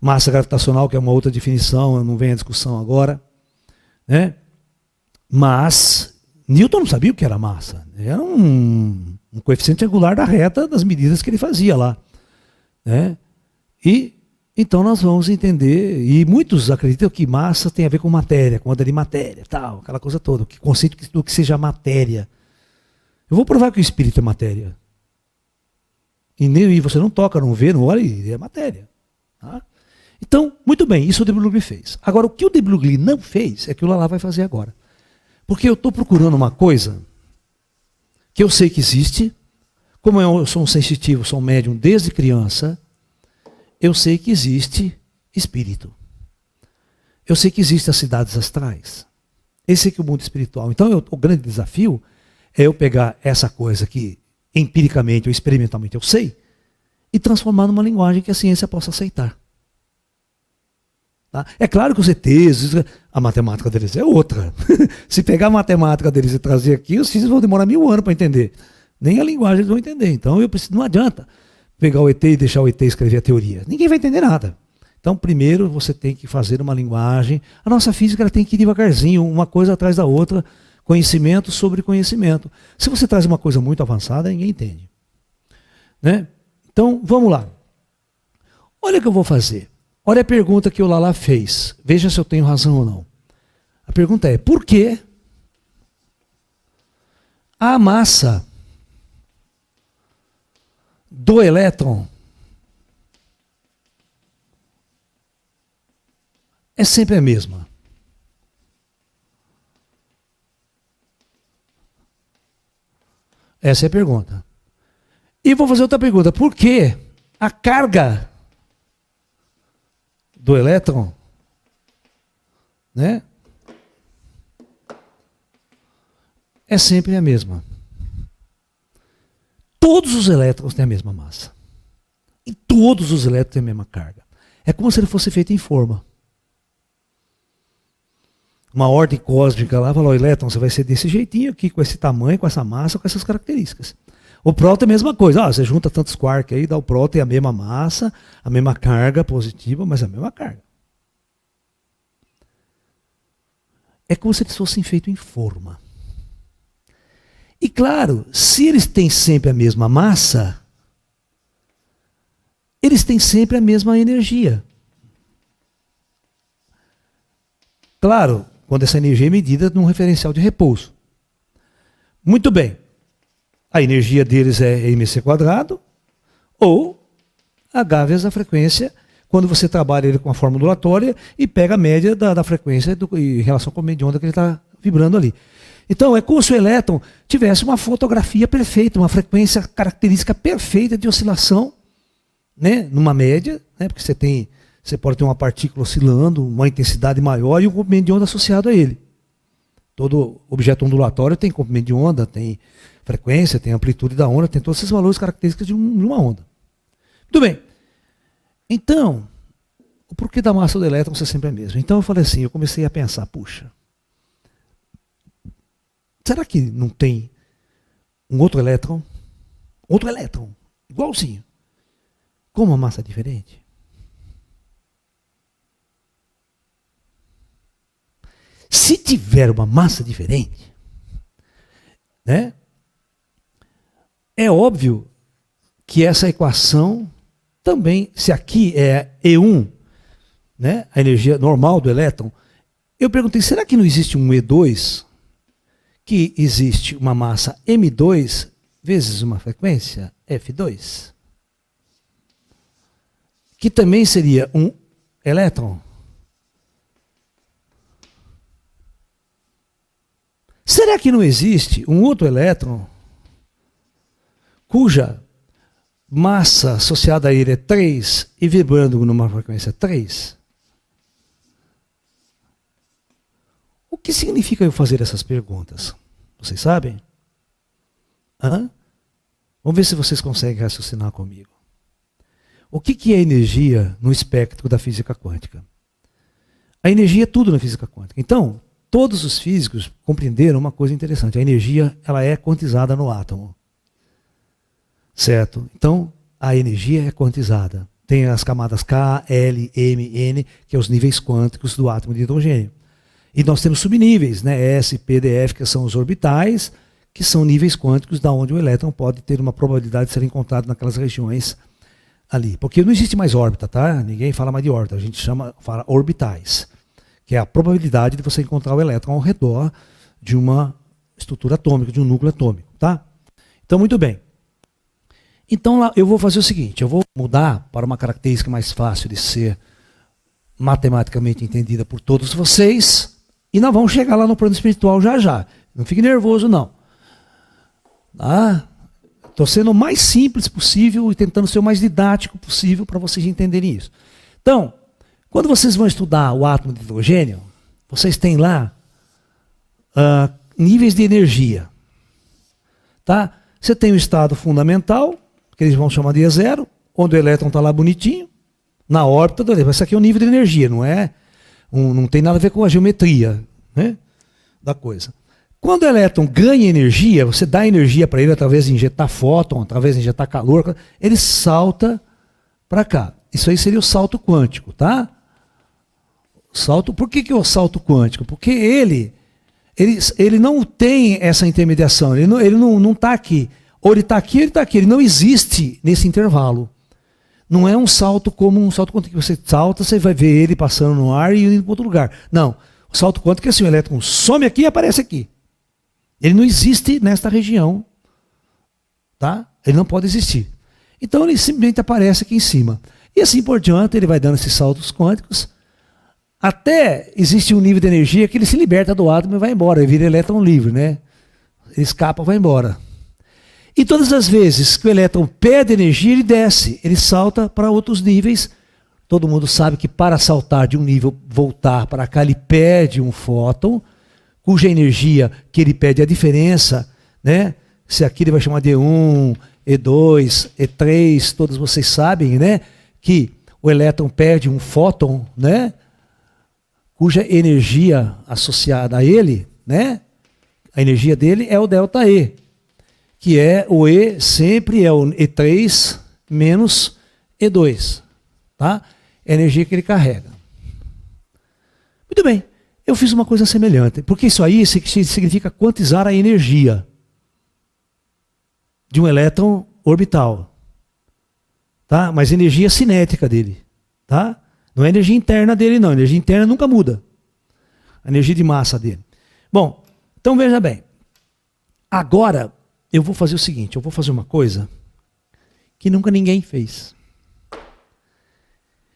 massa gravitacional, que é uma outra definição, não vem à discussão agora. Né? Mas Newton não sabia o que era massa. Era um coeficiente angular da reta das medidas que ele fazia lá. Né? E então nós vamos entender, e muitos acreditam que massa tem a ver com matéria, com onda de matéria, tal, aquela coisa toda, o conceito do que seja matéria. Eu vou provar que o espírito é matéria. E você não toca, não vê, não olha, é matéria. Tá? Então, muito bem, isso o de Broglie fez. Agora, o que o de Broglie não fez é que o Lalá vai fazer agora. Porque eu estou procurando uma coisa que eu sei que existe, como eu sou um sensitivo, sou um médium desde criança, eu sei que existe espírito. Eu sei que existem as cidades astrais. Esse é que é o mundo espiritual. Então, o grande desafio é eu pegar essa coisa que empiricamente ou experimentalmente eu sei e transformar numa linguagem que a ciência possa aceitar. Tá? É claro que os ETs, a matemática deles é outra. Se pegar a matemática deles e trazer aqui, os físicos vão demorar 1000 anos para entender. Nem a linguagem eles vão entender. Então não adianta pegar o ET e deixar o ET escrever a teoria. Ninguém vai entender nada. Então, primeiro você tem que fazer uma linguagem. A nossa física ela tem que ir devagarzinho, uma coisa atrás da outra, conhecimento sobre conhecimento. Se você traz uma coisa muito avançada, ninguém entende. Né? Então, vamos lá. Olha o que eu vou fazer. Olha a pergunta que o Lala fez. Veja se eu tenho razão ou não. A pergunta é, por que a massa do elétron é sempre a mesma? Essa é a pergunta. E vou fazer outra pergunta. Por que a carga do elétron, né, é sempre a mesma? Todos os elétrons têm a mesma massa. E todos os elétrons têm a mesma carga. É como se ele fosse feito em forma. Uma ordem cósmica lá falou, o elétron você vai ser desse jeitinho aqui, com esse tamanho, com essa massa, com essas características. O próton é a mesma coisa. Você junta tantos quarks aí, dá o próton, tem a mesma massa, a mesma carga positiva, mas a mesma carga. É como se eles fossem feitos em forma. E claro, se eles têm sempre a mesma massa, eles têm sempre a mesma energia. Claro, quando essa energia é medida num referencial de repouso. Muito bem. A energia deles é mc², ou H vezes a frequência, quando você trabalha ele com a forma ondulatória e pega a média da frequência em relação com a média de onda que ele está vibrando ali. Então, é como se o elétron tivesse uma fotografia perfeita, uma frequência característica perfeita de oscilação, né, numa média, né, porque você pode ter uma partícula oscilando, uma intensidade maior e um comprimento de onda associado a ele. Todo objeto ondulatório tem comprimento de onda, tem frequência, tem amplitude da onda, tem todos esses valores característicos de uma onda. Muito bem. Então, o porquê da massa do elétron ser sempre a mesma? Então eu falei assim, eu comecei a pensar, puxa, será que não tem um outro elétron? Outro elétron, igualzinho, com uma massa diferente? Se tiver uma massa diferente, né, é óbvio que essa equação também, se aqui é E1, né, a energia normal do elétron, eu perguntei, será que não existe um E2, que existe uma massa M2 vezes uma frequência F2? Que também seria um elétron? Será que não existe um outro elétron cuja massa associada a ele é 3 e vibrando numa frequência 3? O que significa eu fazer essas perguntas? Vocês sabem? Hã? Vamos ver se vocês conseguem raciocinar comigo. O que é energia no espectro da física quântica? A energia é tudo na física quântica. Então, todos os físicos compreenderam uma coisa interessante. A energia ela é quantizada no átomo. Certo? Então, a energia é quantizada. Tem as camadas K, L, M, N, que são os níveis quânticos do átomo de hidrogênio. E nós temos subníveis, né? S, P, D, F, que são os orbitais, que são níveis quânticos da onde o elétron pode ter uma probabilidade de ser encontrado naquelas regiões ali. Porque não existe mais órbita, tá? Ninguém fala mais de órbita. A gente fala orbitais, que é a probabilidade de você encontrar o elétron ao redor de uma estrutura atômica, de um núcleo atômico, tá? Então, muito bem. Então, lá, eu vou fazer o seguinte, eu vou mudar para uma característica mais fácil de ser matematicamente entendida por todos vocês, e nós vamos chegar lá no plano espiritual já já. Não fique nervoso, não. Tá? Estou sendo o mais simples possível e tentando ser o mais didático possível para vocês entenderem isso. Então, quando vocês vão estudar o átomo de hidrogênio, vocês têm lá níveis de energia. Tá? Você tem o estado fundamental, que eles vão chamar de E0, onde o elétron está lá bonitinho, na órbita do elétron. Esse aqui é o nível de energia, não tem nada a ver com a geometria, né, da coisa. Quando o elétron ganha energia, você dá energia para ele através de injetar fóton, através de injetar calor, ele salta para cá. Isso aí seria o salto quântico, tá? Por que é o salto quântico? Porque ele não tem essa intermediação, ele não está aqui. Ou ele está aqui, ou ele está aqui. Ele não existe nesse intervalo. Não é um salto como um salto quântico que você salta, você vai ver ele passando no ar e indo para outro lugar. Não. O salto quântico é assim, o elétron some aqui e aparece aqui. Ele não existe nesta região. Tá? Ele não pode existir. Então ele simplesmente aparece aqui em cima. E assim por diante, ele vai dando esses saltos quânticos. Até existe um nível de energia que ele se liberta do átomo e vai embora. Ele vira elétron livre, né? Ele escapa e vai embora. E todas as vezes que o elétron perde energia, ele desce. Ele salta para outros níveis. Todo mundo sabe que para saltar de um nível, voltar para cá, ele perde um fóton, cuja energia que ele perde é a diferença, né? Se aqui ele vai chamar de E1, E2, E3, todos vocês sabem, né? Que o elétron perde um fóton, né? Cuja energia associada a ele, né? A energia dele é o ΔE, que é o E sempre é o E3 menos E2, tá? É a energia que ele carrega. Muito bem, eu fiz uma coisa semelhante, porque isso aí significa quantizar a energia de um elétron orbital, tá? Mas energia cinética dele, tá? Não é energia interna dele, não. A energia interna nunca muda. A energia de massa dele. Bom, então veja bem. Agora, eu vou fazer o seguinte. Eu vou fazer uma coisa que nunca ninguém fez.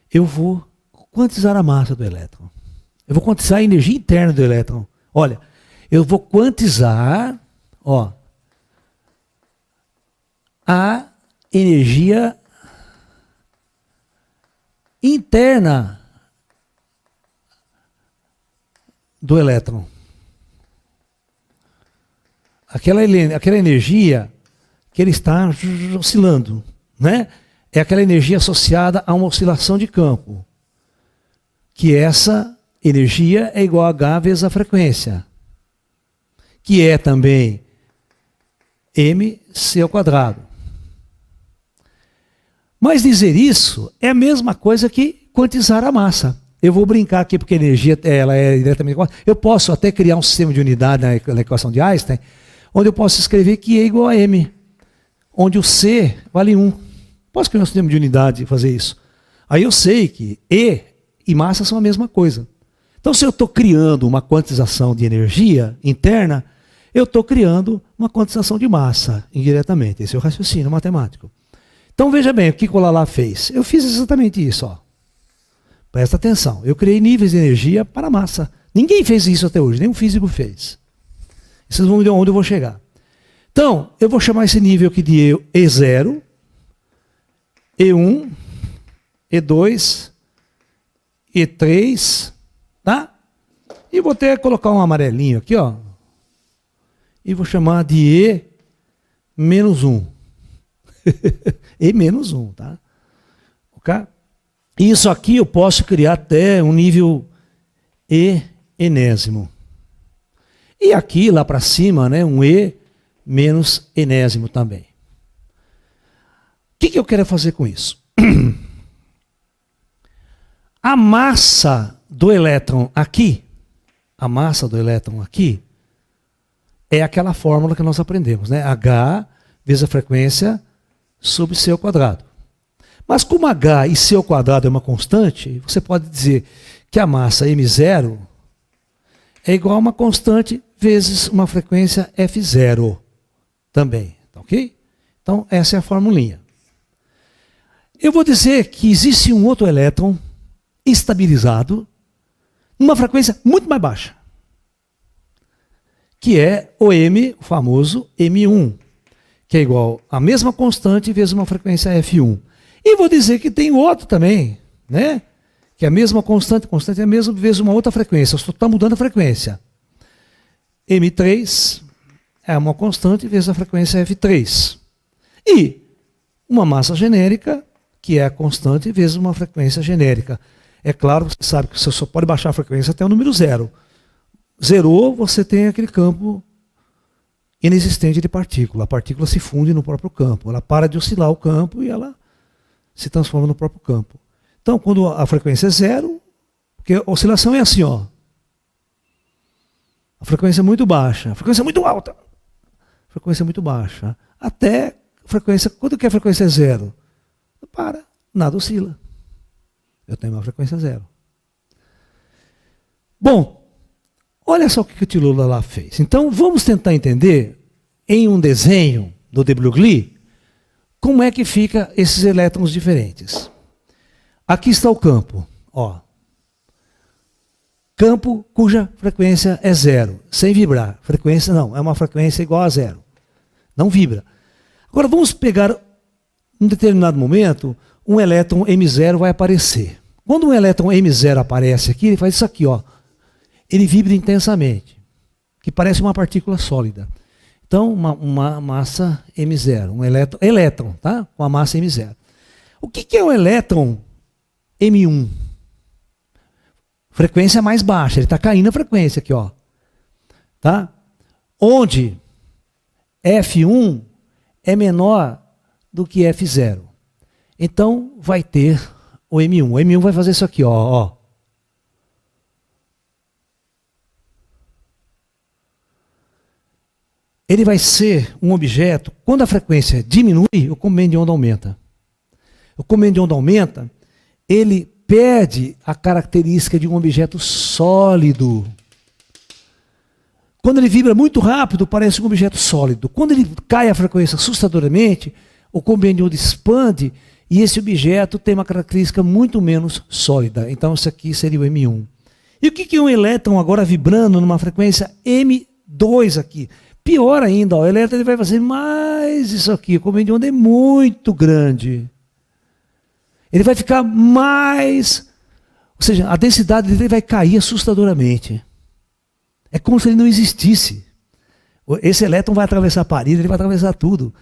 Eu vou quantizar a massa do elétron. Eu vou quantizar a energia interna do elétron. Olha, eu vou quantizar, ó, a energia interna do elétron. Aquela energia que ele está oscilando, né? É aquela energia associada a uma oscilação de campo. Que essa energia é igual a H vezes a frequência. Que é também mc ao quadrado. Mas dizer isso é a mesma coisa que quantizar a massa. Eu vou brincar aqui porque a energia ela é diretamente... Eu posso até criar um sistema de unidade na equação de Einstein, onde eu posso escrever que E igual a M, onde o C vale 1. Posso criar um sistema de unidade e fazer isso. Aí eu sei que E e massa são a mesma coisa. Então se eu estou criando uma quantização de energia interna, eu estou criando uma quantização de massa indiretamente. Esse é o raciocínio matemático. Então veja bem o que o Lalá fez. Eu fiz exatamente isso. Ó. Presta atenção. Eu criei níveis de energia para massa. Ninguém fez isso até hoje, nenhum físico fez. Vocês vão ver onde eu vou chegar. Então, eu vou chamar esse nível aqui de E0, E1, E2, E3, tá? E vou até colocar um amarelinho aqui, ó. E vou chamar de E-1. E-1, tá? Ok? Isso aqui eu posso criar até um nível E-enésimo. E aqui, lá para cima, né, um E menos enésimo também. O que eu quero fazer com isso? A massa do elétron aqui, é aquela fórmula que nós aprendemos, né? H vezes a frequência sobre C ao quadrado. Mas como H e C ao quadrado é uma constante, você pode dizer que a massa M0 é igual a uma constante vezes uma frequência F0 também, tá ok? Então essa é a formulinha. Eu vou dizer que existe um outro elétron estabilizado numa frequência muito mais baixa, que é o M, o famoso M1, que é igual a mesma constante vezes uma frequência F1. E vou dizer que tem outro também, né? Que é a mesma constante é a mesma vezes uma outra frequência, só está mudando a frequência. M3 é uma constante vezes a frequência F3. E uma massa genérica, que é a constante vezes uma frequência genérica. É claro, você sabe que você só pode baixar a frequência até o número 0. Zerou, você tem aquele campo inexistente de partícula. A partícula se funde no próprio campo. Ela para de oscilar o campo e ela se transforma no próprio campo. Então, quando a frequência é zero, porque a oscilação é assim, ó. A frequência é muito baixa, a frequência é muito alta, a frequência é muito baixa. Até a frequência, quando que a frequência é zero? Para, nada oscila. Eu tenho uma frequência zero. Bom, olha só o que o Tilo lá fez. Então, vamos tentar entender, em um desenho do de Broglie, como é que fica esses elétrons diferentes. Aqui está o campo, ó. Campo cuja frequência é zero, sem vibrar. Frequência não, é uma frequência igual a zero. Não vibra. Agora vamos pegar, em um determinado momento, um elétron M0 vai aparecer. Quando um elétron M0 aparece aqui, ele faz isso aqui, ó. Ele vibra intensamente, que parece uma partícula sólida. Então, uma massa M0, um elétron, tá? Com a massa M0. O que é um elétron M1? Frequência mais baixa, ele está caindo a frequência aqui, ó. Tá? Onde F1 é menor do que F0. Então, vai ter o M1. O M1 vai fazer isso aqui, ó. Ele vai ser um objeto, quando a frequência diminui, o comprimento de onda aumenta. O comprimento de onda aumenta, ele perde a característica de um objeto sólido. Quando ele vibra muito rápido, parece um objeto sólido. Quando ele cai a frequência assustadoramente, o comprimento de onda expande e esse objeto tem uma característica muito menos sólida. Então, isso aqui seria o M1. E o que é um elétron agora vibrando numa frequência M2 aqui? Pior ainda, ó, o elétron ele vai fazer mais isso aqui. O comprimento de onda é muito grande. Ele vai ficar mais... Ou seja, a densidade dele vai cair assustadoramente. É como se ele não existisse. Esse elétron vai atravessar a parede, ele vai atravessar tudo.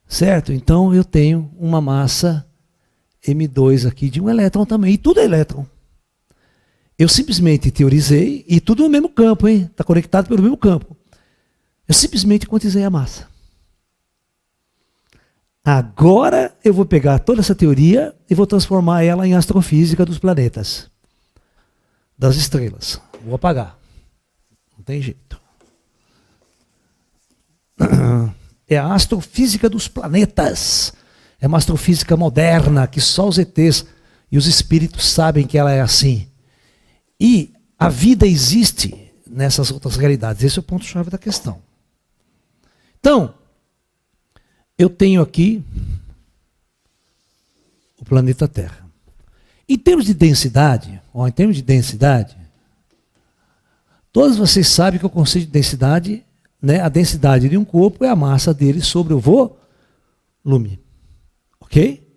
Certo? Então eu tenho uma massa M2 aqui de um elétron também. E tudo é elétron. Eu simplesmente teorizei, e tudo no mesmo campo, hein? Está conectado pelo mesmo campo. Eu simplesmente quantizei a massa. Agora eu vou pegar toda essa teoria e vou transformar ela em astrofísica dos planetas, das estrelas. Vou apagar. Não tem jeito. É a astrofísica dos planetas. É uma astrofísica moderna que só os ETs e os espíritos sabem que ela é assim. E a vida existe nessas outras realidades. Esse é o ponto-chave da questão. Então, eu tenho aqui o planeta Terra. Em termos de densidade, todos vocês sabem que o conceito de densidade, né, a densidade de um corpo é a massa dele sobre o volume. Ok?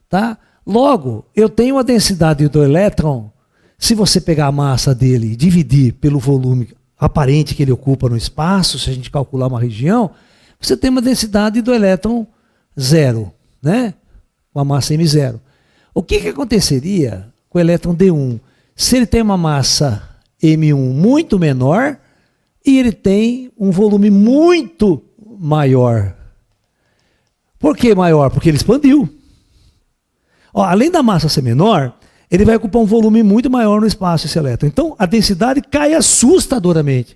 Tá? Logo, eu tenho a densidade do elétron, se você pegar a massa dele e dividir pelo volume aparente que ele ocupa no espaço, se a gente calcular uma região, você tem uma densidade do elétron zero, né? Com a massa M0. O que aconteceria com o elétron D1? Se ele tem uma massa M1 muito menor e ele tem um volume muito maior. Por que maior? Porque ele expandiu. Ó, além da massa ser menor, ele vai ocupar um volume muito maior no espaço, esse elétron. Então, a densidade cai assustadoramente.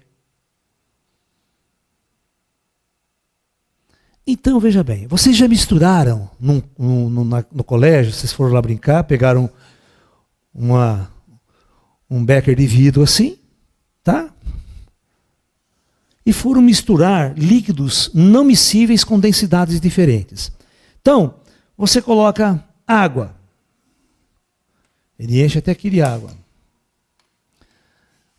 Então, veja bem, vocês já misturaram no colégio, vocês foram lá brincar, pegaram um becker de vidro assim, tá? E foram misturar líquidos não miscíveis com densidades diferentes. Então, você coloca água. Ele enche até aqui de água.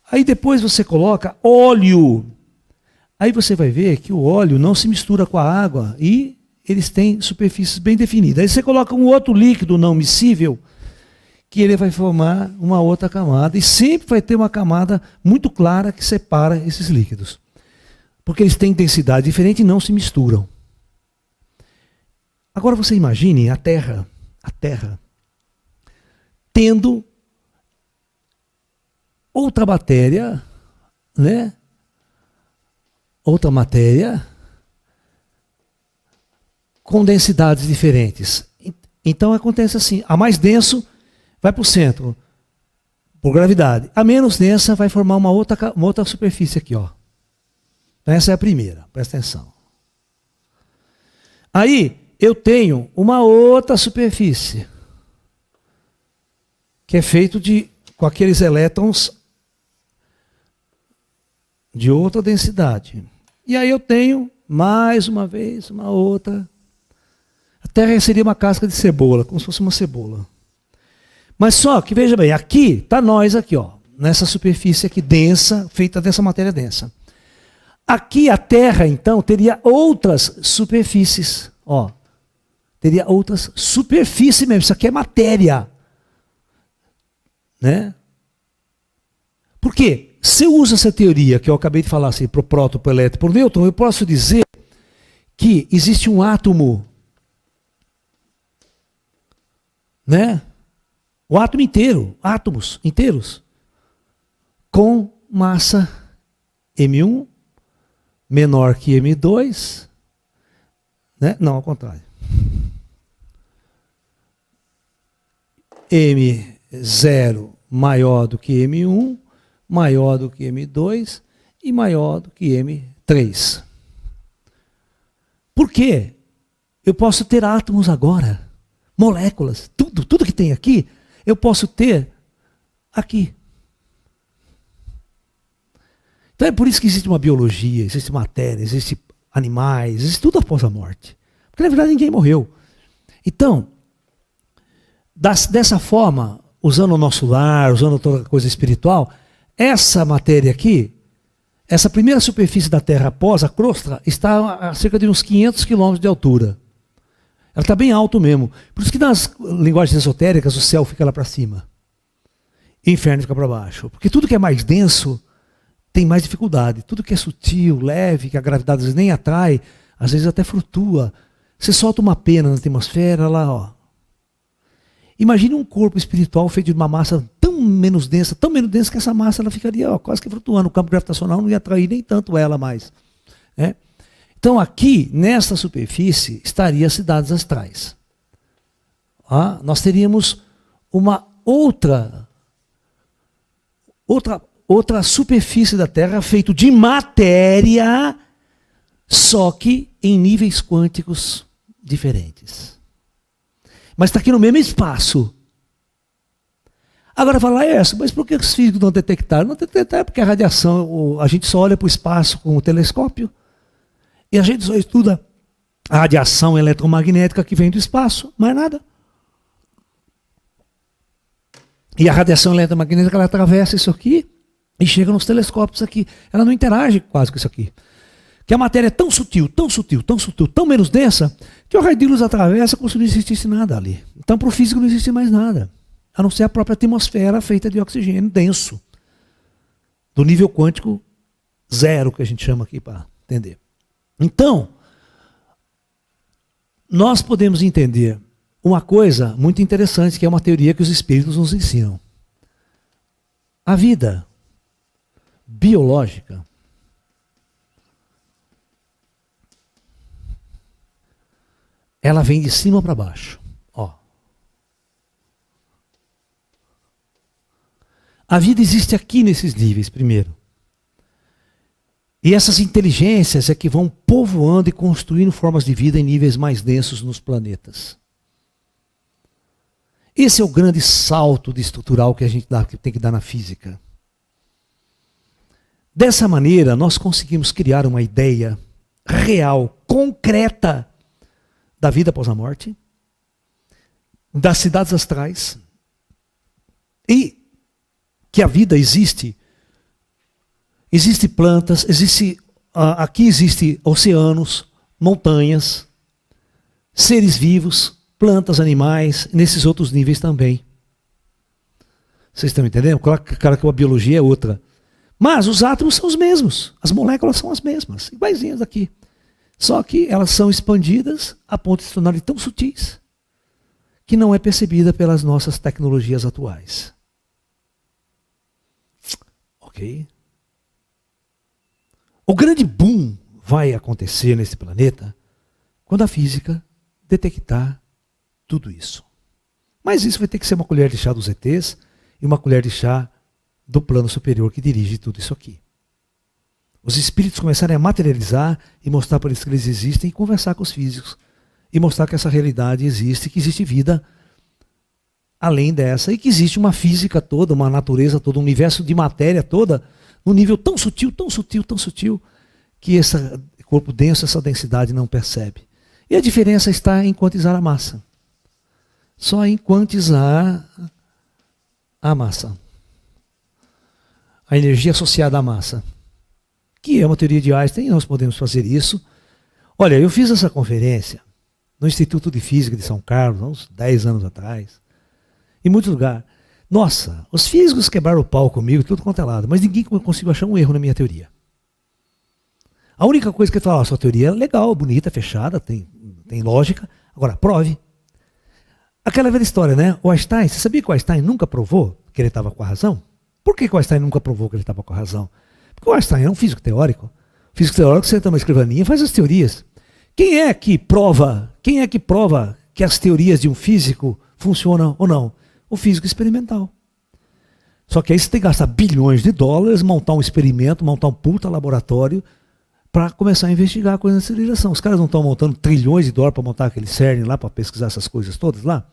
Aí depois você coloca óleo. Aí você vai ver que o óleo não se mistura com a água e eles têm superfícies bem definidas. Aí você coloca um outro líquido não miscível, que ele vai formar uma outra camada e sempre vai ter uma camada muito clara que separa esses líquidos. Porque eles têm densidade diferente e não se misturam. Agora você imagine a Terra tendo outra matéria, né? Outra matéria com densidades diferentes. Então acontece assim, a mais denso vai para o centro, por gravidade. A menos densa vai formar uma outra superfície aqui, ó. Então essa é a primeira, presta atenção. Aí eu tenho uma outra superfície, que é feito com aqueles elétrons de outra densidade. E aí eu tenho, mais uma vez, uma outra. A Terra seria uma casca de cebola, como se fosse uma cebola. Mas só que, veja bem, aqui, está nós aqui, ó, nessa superfície aqui densa, feita dessa matéria densa. Aqui a Terra, então, teria outras superfícies, ó. Teria outras superfícies mesmo, isso aqui é matéria. Né? Por quê? Se eu uso essa teoria que eu acabei de falar, assim, para o próton, para o elétron, para o nêutron, eu posso dizer que existe um átomo, né? O átomo inteiro, átomos inteiros, com massa M1 menor que M2, né? Não, ao contrário. M0 maior do que M1, maior do que M2 e maior do que M3. Por quê? Eu posso ter átomos agora, moléculas, tudo que tem aqui, eu posso ter aqui. Então é por isso que existe uma biologia, existe matéria, existe animais, existe tudo após a morte. Porque na verdade ninguém morreu. Então, dessa forma, usando o nosso lar, usando toda a coisa espiritual, essa matéria aqui, essa primeira superfície da Terra após a crosta, está a cerca de uns 500 quilômetros de altura. Ela está bem alto mesmo. Por isso que nas linguagens esotéricas o céu fica lá para cima. E o inferno fica para baixo. Porque tudo que é mais denso tem mais dificuldade. Tudo que é sutil, leve, que a gravidade às vezes nem atrai, às vezes até flutua. Você solta uma pena na atmosfera, lá, ó. Imagine um corpo espiritual feito de uma massa tão menos densa que essa massa ela ficaria, ó, quase que flutuando. O campo gravitacional não ia atrair nem tanto ela mais. Né? Então aqui, nesta superfície, estariam as cidades astrais. Nós teríamos uma outra superfície da Terra feita de matéria, só que em níveis quânticos diferentes. Mas está aqui no mesmo espaço. Agora fala, mas por que os físicos não detectaram? Não detectaram porque a radiação, a gente só olha para o espaço com o telescópio e a gente só estuda a radiação eletromagnética que vem do espaço, mais nada. E a radiação eletromagnética ela atravessa isso aqui e chega nos telescópios aqui. Ela não interage quase com isso aqui. Que a matéria é tão sutil, tão menos densa, que o raio de luz atravessa como se não existisse nada ali. Então, para o físico não existe mais nada, a não ser a própria atmosfera feita de oxigênio denso, do nível quântico zero, que a gente chama aqui para entender. Então, nós podemos entender uma coisa muito interessante, que é uma teoria que os espíritos nos ensinam. A vida biológica ela vem de cima para baixo. Ó. A vida existe aqui nesses níveis, primeiro. E essas inteligências é que vão povoando e construindo formas de vida em níveis mais densos nos planetas. Esse é o grande salto estrutural que a gente que tem que dar na física. Dessa maneira, nós conseguimos criar uma ideia real, concreta, da vida após a morte, das cidades astrais, e que a vida existe plantas, aqui existe oceanos, montanhas, seres vivos, plantas, animais, nesses outros níveis também. Vocês estão entendendo? Claro que a biologia é outra. Mas os átomos são os mesmos, as moléculas são as mesmas, iguaizinhas aqui. Só que elas são expandidas a ponto de se tornarem tão sutis que não é percebida pelas nossas tecnologias atuais. Ok? O grande boom vai acontecer nesse planeta quando a física detectar tudo isso. Mas isso vai ter que ser uma colher de chá dos ETs e uma colher de chá do plano superior que dirige tudo isso aqui. Os espíritos começarem a materializar e mostrar para eles que eles existem e conversar com os físicos. E mostrar que essa realidade existe, que existe vida além dessa e que existe uma física toda, uma natureza toda, um universo de matéria toda, num nível tão sutil, tão sutil, tão sutil, que esse corpo denso, essa densidade não percebe. E a diferença está em quantizar a massa. Só em quantizar a massa. A energia associada à massa. Que é uma teoria de Einstein, e nós podemos fazer isso. Olha, eu fiz essa conferência no Instituto de Física de São Carlos, há uns 10 anos atrás, em muito lugar. Nossa, os físicos quebraram o pau comigo, tudo quanto é lado, mas ninguém conseguiu achar um erro na minha teoria. A única coisa que eu falo, a sua teoria é legal, bonita, fechada, tem lógica, agora prove. Aquela velha história, né? O Einstein, você sabia que o Einstein nunca provou que ele estava com a razão? Por que o Einstein nunca provou que ele estava com a razão? Porque o Einstein é um físico teórico. O físico teórico senta numa escrivaninha e faz as teorias. Quem é que prova que as teorias de um físico funcionam ou não? O físico experimental. Só que aí você tem que gastar bilhões de dólares, montar um experimento, montar um puta laboratório para começar a investigar coisas nessa direção. Os caras não estão montando trilhões de dólares para montar aquele CERN lá, para pesquisar essas coisas todas lá?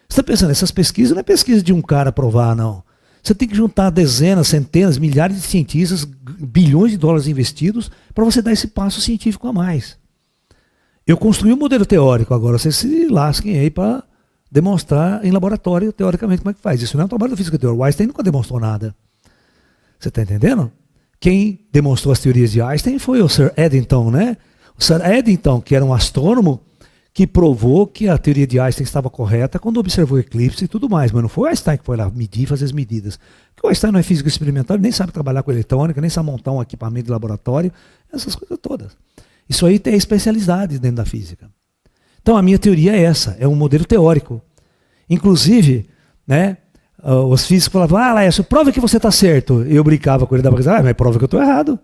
Você está pensando, essas pesquisas não é pesquisa de um cara provar, não. Você tem que juntar dezenas, centenas, milhares de cientistas, bilhões de dólares investidos para você dar esse passo científico a mais. Eu construí um modelo teórico, agora vocês se lasquem aí para demonstrar em laboratório, teoricamente, como é que faz. Isso não é um trabalho da física teórica. O Einstein nunca demonstrou nada. Você está entendendo? Quem demonstrou as teorias de Einstein foi o Sir Eddington, né? O Sir Eddington, que era um astrônomo, que provou que a teoria de Einstein estava correta quando observou o eclipse e tudo mais. Mas não foi o Einstein que foi lá medir e fazer as medidas. Porque o Einstein não é físico experimental, ele nem sabe trabalhar com eletrônica, nem sabe montar um equipamento de laboratório, essas coisas todas. Isso aí tem especialidade dentro da física. Então a minha teoria é essa, é um modelo teórico. Inclusive, né, os físicos falavam, Laércio, prova que você está certo. Eu brincava com ele, dava risada, mas prova que eu estou errado.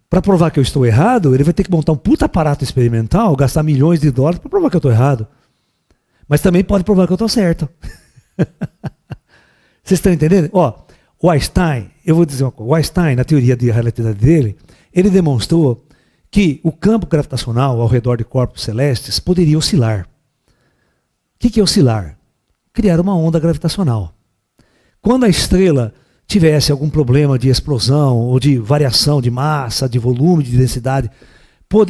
Para provar que eu estou errado, ele vai ter que montar um puta aparato experimental, gastar milhões de dólares para provar que eu estou errado. Mas também pode provar que eu estou certo. Vocês estão entendendo? O Einstein, eu vou dizer uma coisa, o Einstein, na teoria de relatividade dele, ele demonstrou que o campo gravitacional ao redor de corpos celestes poderia oscilar. O que é oscilar? Criar uma onda gravitacional. Quando a estrela tivesse algum problema de explosão ou de variação de massa, de volume, de densidade,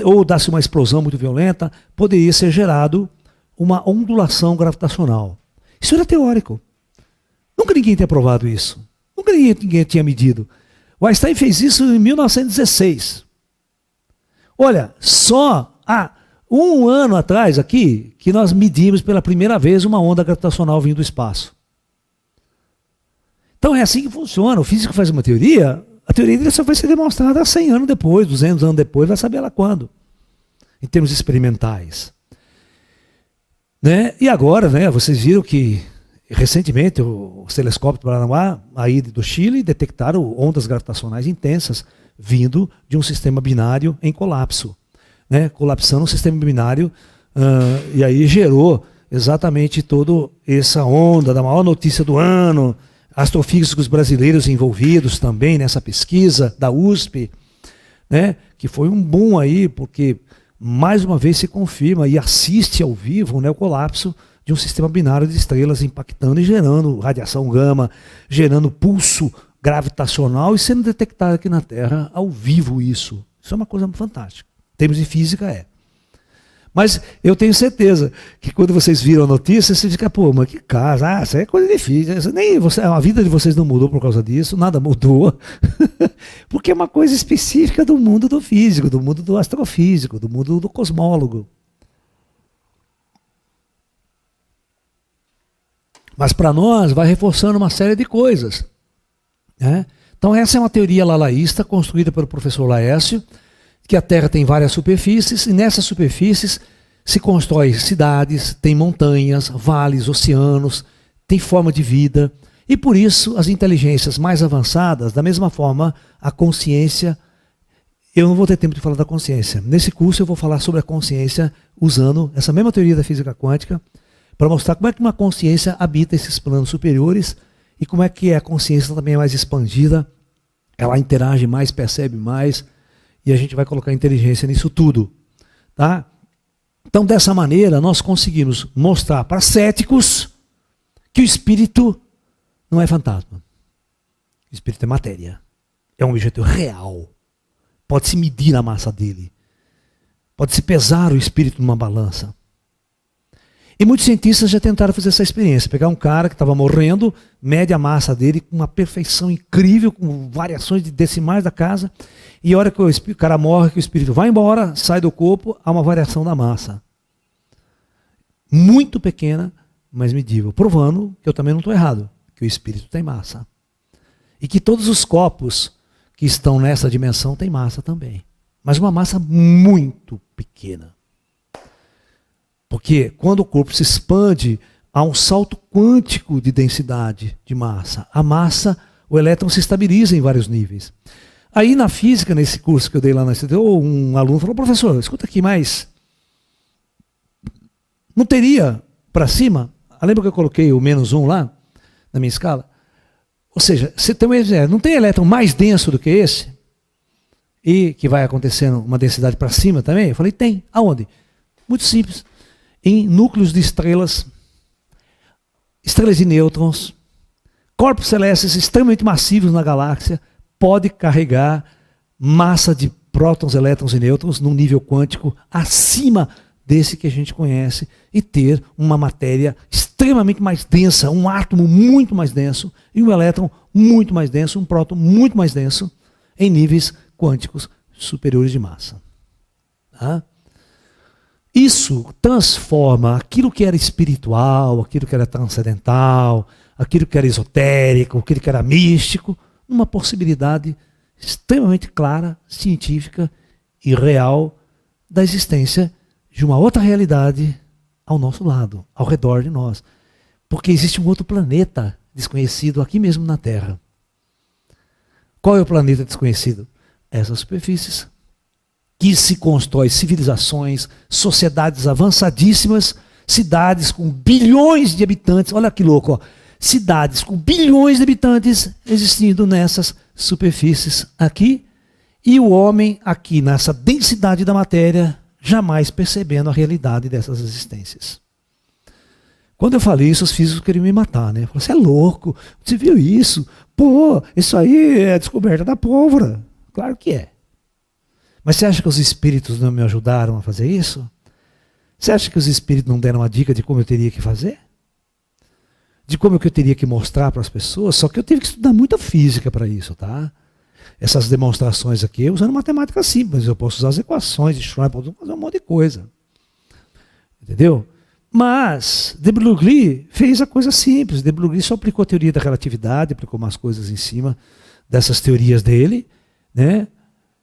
ou desse uma explosão muito violenta, poderia ser gerado uma ondulação gravitacional. Isso era teórico. Nunca ninguém tinha provado isso. Nunca ninguém tinha medido. O Einstein fez isso em 1916. Olha, só há um ano atrás aqui, que nós medimos pela primeira vez uma onda gravitacional vindo do espaço. Então é assim que funciona. O físico faz uma teoria, a teoria dele só vai ser demonstrada 100 anos depois, 200 anos depois, vai saber ela quando. Em termos experimentais. Né? E agora, né, vocês viram que recentemente os telescópios do Paranaguá, aí do Chile, detectaram ondas gravitacionais intensas vindo de um sistema binário em colapso. Né? Colapsando um sistema binário, e aí gerou exatamente toda essa onda da maior notícia do ano, astrofísicos brasileiros envolvidos também nessa pesquisa da USP, né? Que foi um boom aí, porque mais uma vez se confirma e assiste ao vivo, né, o colapso de um sistema binário de estrelas impactando e gerando radiação gama, gerando pulso gravitacional e sendo detectado aqui na Terra ao vivo isso. Isso é uma coisa fantástica. Em termos de física é. Mas eu tenho certeza que quando vocês viram a notícia, vocês ficam, pô, mas que caso, isso é coisa difícil. A vida de vocês não mudou por causa disso, nada mudou. Porque é uma coisa específica do mundo do físico, do mundo do astrofísico, do mundo do cosmólogo. Mas para nós vai reforçando uma série de coisas. Né? Então essa é uma teoria lalaísta construída pelo professor Laércio, que a Terra tem várias superfícies, e nessas superfícies se constrói cidades, tem montanhas, vales, oceanos, tem forma de vida, e por isso as inteligências mais avançadas, da mesma forma, a consciência eu não vou ter tempo de falar da consciência. Nesse curso eu vou falar sobre a consciência usando essa mesma teoria da física quântica para mostrar como é que uma consciência habita esses planos superiores e como é que a consciência também é mais expandida, ela interage mais, percebe mais, e a gente vai colocar inteligência nisso tudo. Tá? Então, dessa maneira, nós conseguimos mostrar para céticos que o espírito não é fantasma. O espírito é matéria. É um objeto real. Pode-se medir a massa dele. Pode-se pesar o espírito numa balança. E muitos cientistas já tentaram fazer essa experiência. Pegar um cara que estava morrendo, mede a massa dele com uma perfeição incrível, com variações de decimais da casa, e a hora que o cara morre, que o espírito vai embora, sai do corpo, há uma variação da massa. Muito pequena, mas medível. Provando que eu também não estou errado, que o espírito tem massa. E que todos os corpos que estão nessa dimensão têm massa também. Mas uma massa muito pequena. Porque quando o corpo se expande, há um salto quântico de densidade de massa. A massa, o elétron se estabiliza em vários níveis. Aí na física, nesse curso que eu dei lá na CDU, um aluno falou, professor, escuta aqui, mas não teria para cima? Lembra que eu coloquei o -1 lá, na minha escala? Ou seja, você tem não tem elétron mais denso do que esse? E que vai acontecendo uma densidade para cima também? Eu falei, tem. Aonde? Muito simples. Em núcleos de estrelas, estrelas de nêutrons, corpos celestes extremamente massivos na galáxia, pode carregar massa de prótons, elétrons e nêutrons num nível quântico acima desse que a gente conhece e ter uma matéria extremamente mais densa, um átomo muito mais denso e um elétron muito mais denso, um próton muito mais denso em níveis quânticos superiores de massa. Tá? Isso transforma aquilo que era espiritual, aquilo que era transcendental, aquilo que era esotérico, aquilo que era místico, numa possibilidade extremamente clara, científica e real da existência de uma outra realidade ao nosso lado, ao redor de nós. Porque existe um outro planeta desconhecido aqui mesmo na Terra. Qual é o planeta desconhecido? Essas superfícies. Que se constrói civilizações, sociedades avançadíssimas, cidades com bilhões de habitantes. Olha que louco, ó. Cidades com bilhões de habitantes existindo nessas superfícies aqui, e o homem aqui nessa densidade da matéria, jamais percebendo a realidade dessas existências. Quando eu falei isso, os físicos queriam me matar, né? Falaram, você é louco, você viu isso? Pô, isso aí é a descoberta da pólvora. Claro que é. Mas você acha que os espíritos não me ajudaram a fazer isso? Você acha que os espíritos não deram uma dica de como eu teria que fazer? De como que eu teria que mostrar para as pessoas? Só que eu tive que estudar muita física para isso, tá? Essas demonstrações aqui, usando matemática simples, eu posso usar as equações de Schrödinger, posso fazer um monte de coisa. Entendeu? Mas de Broglie fez a coisa simples. De Broglie só aplicou a teoria da relatividade, aplicou umas coisas em cima dessas teorias dele, né?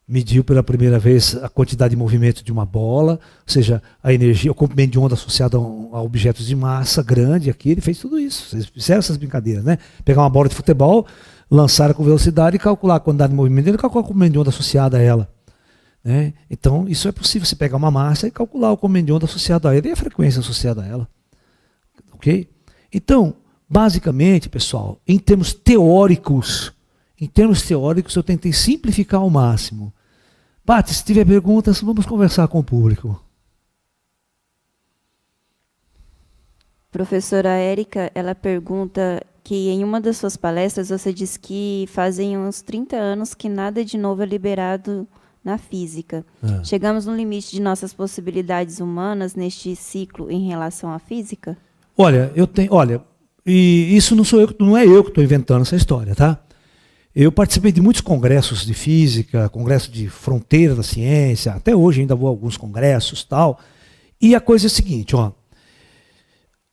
Mediu pela primeira vez a quantidade de movimento de uma bola, ou seja, a energia, o comprimento de onda associado a objetos de massa grande aqui, ele fez tudo isso. Vocês fizeram essas brincadeiras, né? Pegar uma bola de futebol, lançar com velocidade e calcular a quantidade de movimento dele, calcular o comprimento de onda associado a ela. Né? Então, isso é possível, você pegar uma massa e calcular o comprimento de onda associado a ela e a frequência associada a ela. Ok? Então, basicamente, pessoal, em termos teóricos, eu tentei simplificar ao máximo. Pati, se tiver perguntas, vamos conversar com o público. Professora Érica, ela pergunta que em uma das suas palestras você disse que fazem uns 30 anos que nada de novo é liberado na física. Chegamos no limite de nossas possibilidades humanas neste ciclo em relação à física? Olha, e isso não é eu que estou inventando essa história, tá? Eu participei de muitos congressos de física, congresso de fronteira da ciência, até hoje ainda vou a alguns congressos, tal. E a coisa é a seguinte, ó.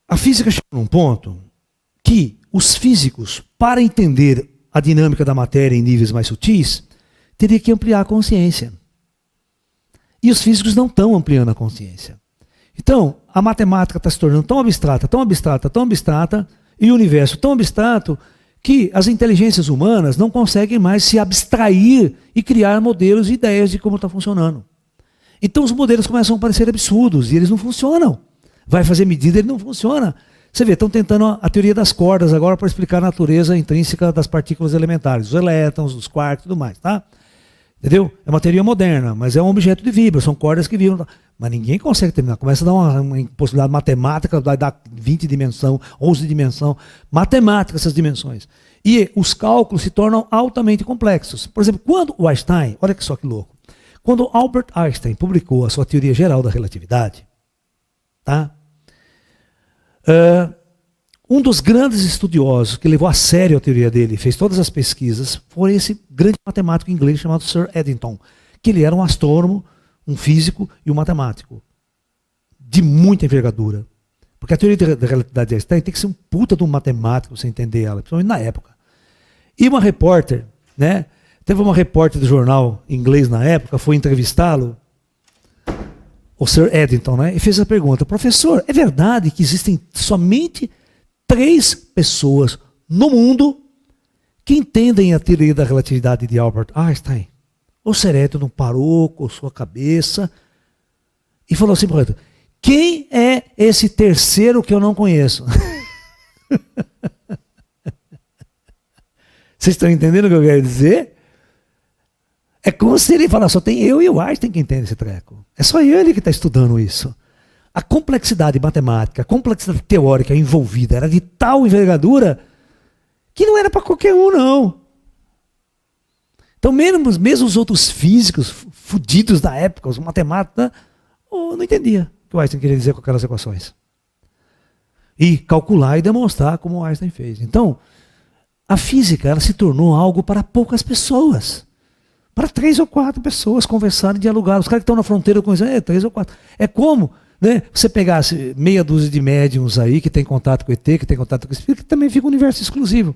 A física chegou num ponto que os físicos, para entender a dinâmica da matéria em níveis mais sutis, teriam que ampliar a consciência. E os físicos não estão ampliando a consciência. Então, a matemática está se tornando tão abstrata, tão abstrata, tão abstrata, e o universo tão abstrato, que as inteligências humanas não conseguem mais se abstrair e criar modelos e ideias de como está funcionando. Então os modelos começam a parecer absurdos e eles não funcionam. Vai fazer medida, ele não funciona. Você vê, estão tentando a teoria das cordas agora para explicar a natureza intrínseca das partículas elementares, os elétrons, os quarks e tudo mais, tá? Entendeu? É uma teoria moderna, mas é um objeto de vibra, são cordas que vibram. Mas ninguém consegue terminar. Começa a dar uma possibilidade matemática, vai dar 20 dimensão, 11 dimensão, matemática essas dimensões. E os cálculos se tornam altamente complexos. Por exemplo, quando o Einstein, olha que só que louco, quando Albert Einstein publicou a sua teoria geral da relatividade, tá? Um dos grandes estudiosos que levou a sério a teoria dele, fez todas as pesquisas, foi esse grande matemático inglês chamado Sir Eddington, que ele era um astrônomo, um físico e um matemático de muita envergadura. Porque a teoria da relatividade de Einstein tem que ser um puta de um matemático para você entender ela, principalmente na época. E uma repórter, né? Teve uma repórter do jornal inglês na época, foi entrevistá-lo, o Sir Eddington, né? E fez a pergunta: professor, é verdade que existem somente 3 pessoas no mundo que entendem a teoria da relatividade de Albert Einstein? O Sir Eddington parou com sua cabeça e falou assim: quem é esse terceiro que eu não conheço? Vocês estão entendendo o que eu quero dizer? É como se ele falasse: só tem eu e o Einstein que entende esse treco. É só ele que está estudando isso. A complexidade matemática, a complexidade teórica envolvida era de tal envergadura que não era para qualquer um, não. Então, mesmo os outros físicos fudidos da época, os matemáticos, não entendia o que o Einstein queria dizer com aquelas equações. E calcular e demonstrar como o Einstein fez. Então, a física ela se tornou algo para poucas pessoas. Para 3 ou 4 pessoas conversarem e dialogar. Os caras que estão na fronteira com 3 ou 4. É como, né, você pegasse meia dúzia de médiums aí que tem contato com o ET, que tem contato com o espírito, que também fica um universo exclusivo.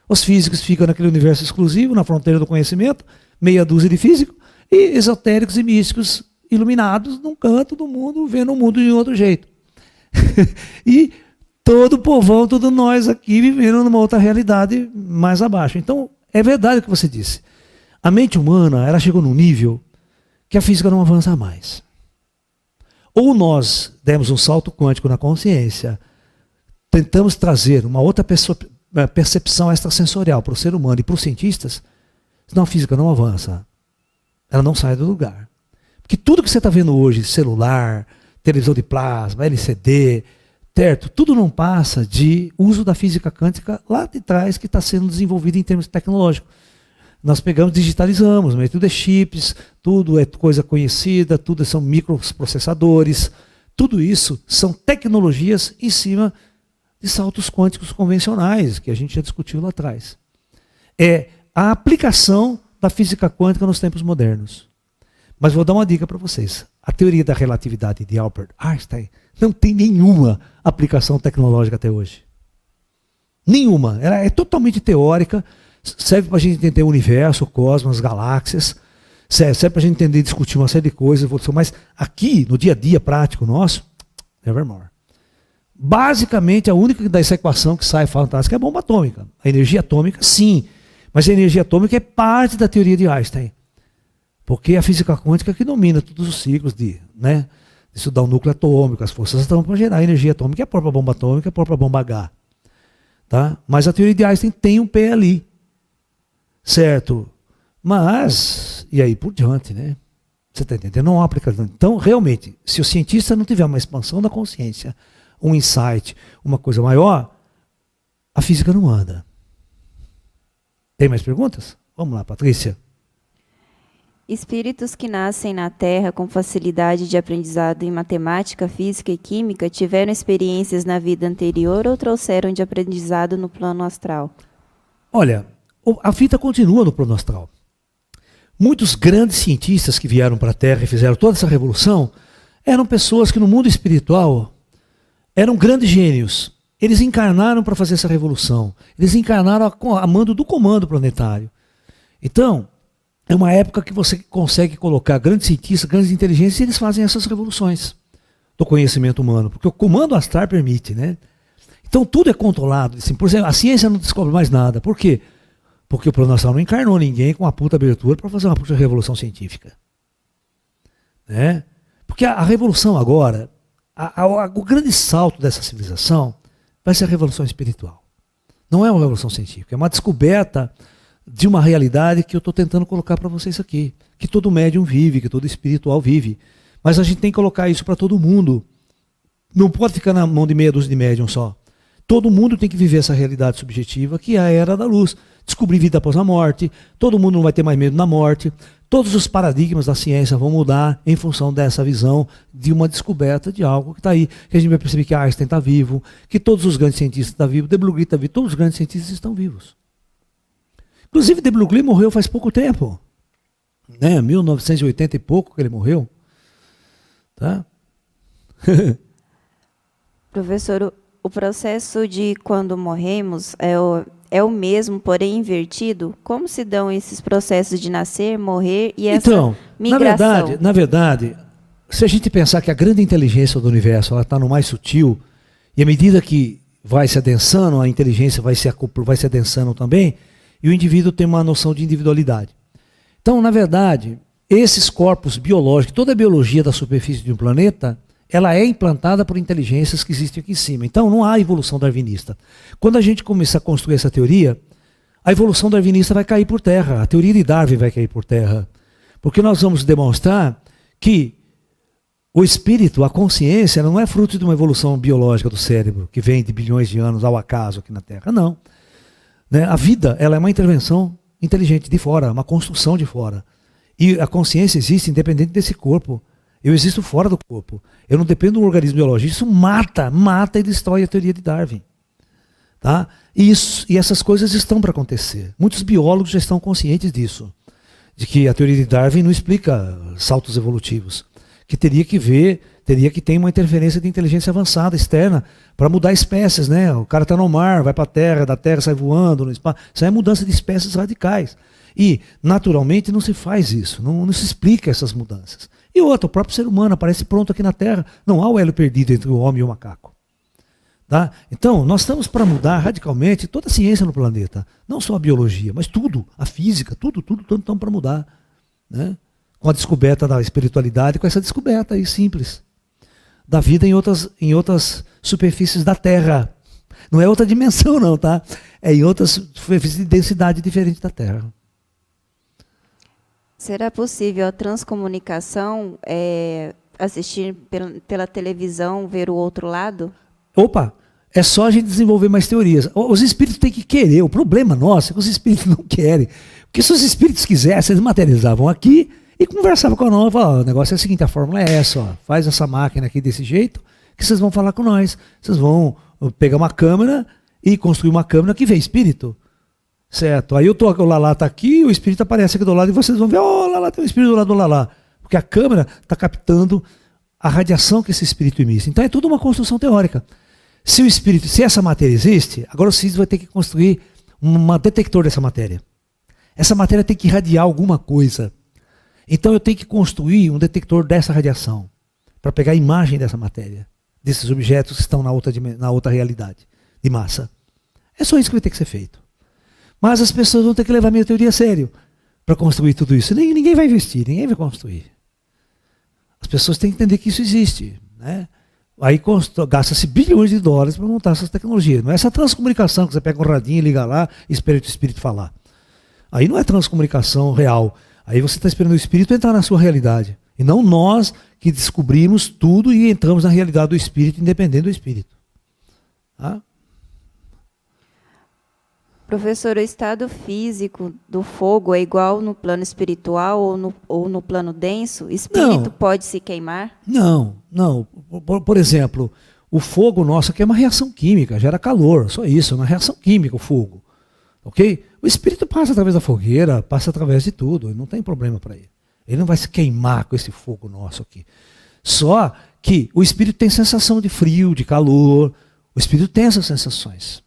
Os físicos ficam naquele universo exclusivo, na fronteira do conhecimento, meia dúzia de físicos, e esotéricos e místicos iluminados num canto do mundo, vendo o mundo de outro jeito. E todo o povão, todos nós aqui vivendo numa outra realidade mais abaixo. Então, é verdade o que você disse. A mente humana, ela chegou num nível que a física não avança mais. Ou nós demos um salto quântico na consciência, tentamos trazer uma outra percepção extrasensorial para o ser humano e para os cientistas, senão a física não avança. Ela não sai do lugar. Porque tudo que você está vendo hoje, celular, televisão de plasma, LCD, certo? Tudo não passa de uso da física quântica lá de trás que está sendo desenvolvido em termos tecnológicos. Nós pegamos, digitalizamos, mas tudo é chips, tudo é coisa conhecida, tudo são microprocessadores, tudo isso são tecnologias em cima de saltos quânticos convencionais, que a gente já discutiu lá atrás. É a aplicação da física quântica nos tempos modernos. Mas vou dar uma dica para vocês. A teoria da relatividade de Albert Einstein não tem nenhuma aplicação tecnológica até hoje. Nenhuma. Ela é totalmente teórica. Serve para a gente entender o universo, o cosmos, as galáxias. Serve para a gente entender e discutir uma série de coisas. Mas aqui, no dia a dia prático nosso, nevermore. Basicamente, a única dessa equação que sai fantástica é a bomba atômica. A energia atômica, sim. Mas a energia atômica é parte da teoria de Einstein. Porque é a física quântica que domina todos os ciclos de estudar o núcleo atômico, as forças atômicas para gerar energia atômica, é a própria bomba atômica, é a própria bomba H. Tá? Mas a teoria de Einstein tem um pé ali. Certo? Mas, e aí por diante, né? Você está entendendo? Não há aplicação. Então, realmente, se o cientista não tiver uma expansão da consciência, um insight, uma coisa maior, a física não anda. Tem mais perguntas? Vamos lá, Patrícia. Espíritos que nascem na Terra com facilidade de aprendizado em matemática, física e química tiveram experiências na vida anterior ou trouxeram de aprendizado no plano astral? Olha, a vida continua no plano astral. Muitos grandes cientistas que vieram para a Terra e fizeram toda essa revolução eram pessoas que no mundo espiritual eram grandes gênios. Eles encarnaram para fazer essa revolução. Eles encarnaram a mando do comando planetário. Então, é uma época que você consegue colocar grandes cientistas, grandes inteligências, e eles fazem essas revoluções do conhecimento humano. Porque o comando astral permite, né? Então tudo é controlado. Assim, por exemplo, a ciência não descobre mais nada. Por quê? Porque o plano astral não encarnou ninguém com uma puta abertura para fazer uma puta revolução científica. Né? Porque a revolução agora, o grande salto dessa civilização vai ser a revolução espiritual. Não é uma revolução científica, é uma descoberta de uma realidade que eu estou tentando colocar para vocês aqui. Que todo médium vive, que todo espiritual vive. Mas a gente tem que colocar isso para todo mundo. Não pode ficar na mão de meia dúzia de médium só. Todo mundo tem que viver essa realidade subjetiva, que é a era da luz. Descobrir vida após a morte, todo mundo não vai ter mais medo da morte. Todos os paradigmas da ciência vão mudar em função dessa visão de uma descoberta de algo que está aí. Que a gente vai perceber que Einstein está vivo, que todos os grandes cientistas estão vivos, De Broglie está vivo, todos os grandes cientistas estão vivos. Inclusive, De Broglie morreu faz pouco tempo. Né? 1980 e pouco que ele morreu. Tá? Professor, o processo de quando morremos é o mesmo, porém invertido? Como se dão esses processos de nascer, morrer e essa migração? Na verdade, se a gente pensar que a grande inteligência do universo está no mais sutil, e à medida que vai se adensando, a inteligência vai se adensando também, e o indivíduo tem uma noção de individualidade. Então, na verdade, esses corpos biológicos, toda a biologia da superfície de um planeta, ela é implantada por inteligências que existem aqui em cima. Então não há evolução darwinista. Quando a gente começar a construir essa teoria, a evolução darwinista vai cair por terra, a teoria de Darwin vai cair por terra. Porque nós vamos demonstrar que o espírito, a consciência, não é fruto de uma evolução biológica do cérebro, que vem de bilhões de anos ao acaso aqui na Terra. Não. Né? A vida, ela é uma intervenção inteligente de fora, uma construção de fora. E a consciência existe independente desse corpo. Eu existo fora do corpo. Eu não dependo de um organismo biológico. Isso mata e destrói a teoria de Darwin. Tá? E essas coisas estão para acontecer. Muitos biólogos já estão conscientes disso. De que a teoria de Darwin não explica saltos evolutivos. Que teria que ter uma interferência de inteligência avançada, externa, para mudar espécies. Né? O cara está no mar, vai para a Terra, da Terra sai voando no espaço. Isso é mudança de espécies radicais. E, naturalmente, não se faz isso. Não se explica essas mudanças. E outra, o próprio ser humano aparece pronto aqui na Terra. Não há o elo perdido entre o homem e o macaco. Tá? Então, nós estamos para mudar radicalmente toda a ciência no planeta. Não só a biologia, mas tudo. A física, tudo estamos para mudar. Né? Com a descoberta da espiritualidade, com essa descoberta aí simples. Da vida em outras superfícies da Terra. Não é outra dimensão não, tá? É em outras superfícies de densidade diferente da Terra. Será possível a transcomunicação, assistir pela televisão, ver o outro lado? Opa, é só a gente desenvolver mais teorias. Os espíritos têm que querer. O problema nosso é que os espíritos não querem. Porque se os espíritos quisessem, eles materializavam aqui e conversavam com nós. O negócio é o seguinte, a fórmula é essa. Ó, faz essa máquina aqui desse jeito que vocês vão falar com nós. Vocês vão pegar uma câmera e construir uma câmera que vê espírito. Certo, aí o Lalá está aqui, o espírito aparece aqui do lado e vocês vão ver, Lalá, tem um espírito do lado do Lalá. Porque a câmera está captando a radiação que esse espírito emite. Então é tudo uma construção teórica. Se essa matéria existe, agora o CIS vai ter que construir um detector dessa matéria. Essa matéria tem que irradiar alguma coisa. Então eu tenho que construir um detector dessa radiação, para pegar a imagem dessa matéria, desses objetos que estão na outra realidade de massa. É só isso que vai ter que ser feito. Mas as pessoas vão ter que levar a minha teoria a sério para construir tudo isso. Ninguém vai investir, ninguém vai construir. As pessoas têm que entender que isso existe. Né? Aí gasta-se bilhões de dólares para montar essas tecnologias. Não é essa transcomunicação que você pega um radinho, liga lá e espera o espírito falar. Aí não é transcomunicação real. Aí você está esperando o espírito entrar na sua realidade. E não nós que descobrimos tudo e entramos na realidade do espírito, independente do espírito. Tá? Professor, o estado físico do fogo é igual no plano espiritual ou no plano denso? Espírito pode se queimar? Não. Por exemplo, o fogo nosso aqui é uma reação química, gera calor, só isso, é uma reação química o fogo. Ok? O espírito passa através da fogueira, passa através de tudo, não tem problema para ele. Ele não vai se queimar com esse fogo nosso aqui. Só que o espírito tem sensação de frio, de calor, o espírito tem essas sensações.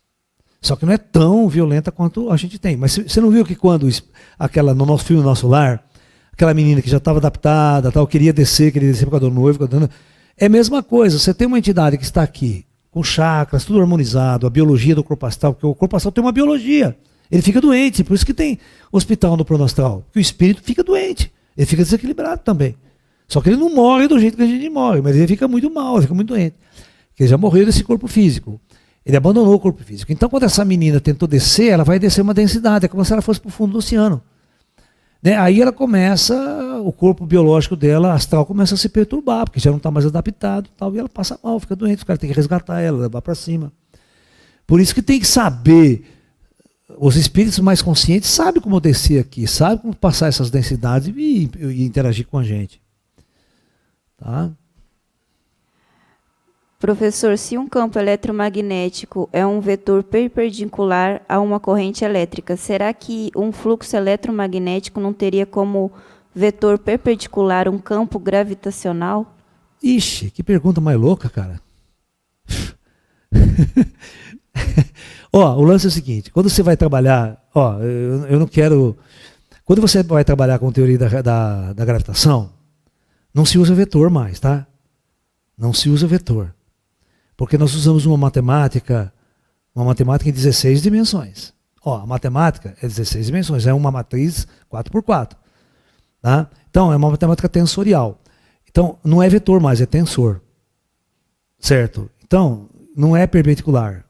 Só que não é tão violenta quanto a gente tem. Mas você não viu que quando no nosso filme Nosso Lar, aquela menina que já estava adaptada, queria descer por causa do noivo, é a mesma coisa. Você tem uma entidade que está aqui, com chakras, tudo harmonizado, a biologia do corpo astral, porque o corpo astral tem uma biologia. Ele fica doente, por isso que tem hospital no plano astral, porque o espírito fica doente, ele fica desequilibrado também. Só que ele não morre do jeito que a gente morre, mas ele fica muito mal, ele fica muito doente. Porque ele já morreu desse corpo físico. Ele abandonou o corpo físico. Então, quando essa menina tentou descer, ela vai descer uma densidade, é como se ela fosse para o fundo do oceano. Né? Aí ela começa, o corpo biológico dela, astral, começa a se perturbar, porque já não está mais adaptado, tal, e ela passa mal, fica doente, os caras têm que resgatar ela, levar para cima. Por isso que tem que saber, os espíritos mais conscientes sabem como descer aqui, sabem como passar essas densidades e interagir com a gente. Tá? Professor, se um campo eletromagnético é um vetor perpendicular a uma corrente elétrica, será que um fluxo eletromagnético não teria como vetor perpendicular um campo gravitacional? Ixi, que pergunta mais louca, cara. O lance é o seguinte, quando você vai trabalhar, eu não quero... Quando você vai trabalhar com teoria da gravitação, não se usa vetor mais, tá? Não se usa vetor. Porque nós usamos uma matemática em 16 dimensões. A matemática é 16 dimensões, é uma matriz 4x4. Tá? Então, é uma matemática tensorial. Então, não é vetor mais, é tensor. Certo? Então, não é perpendicular.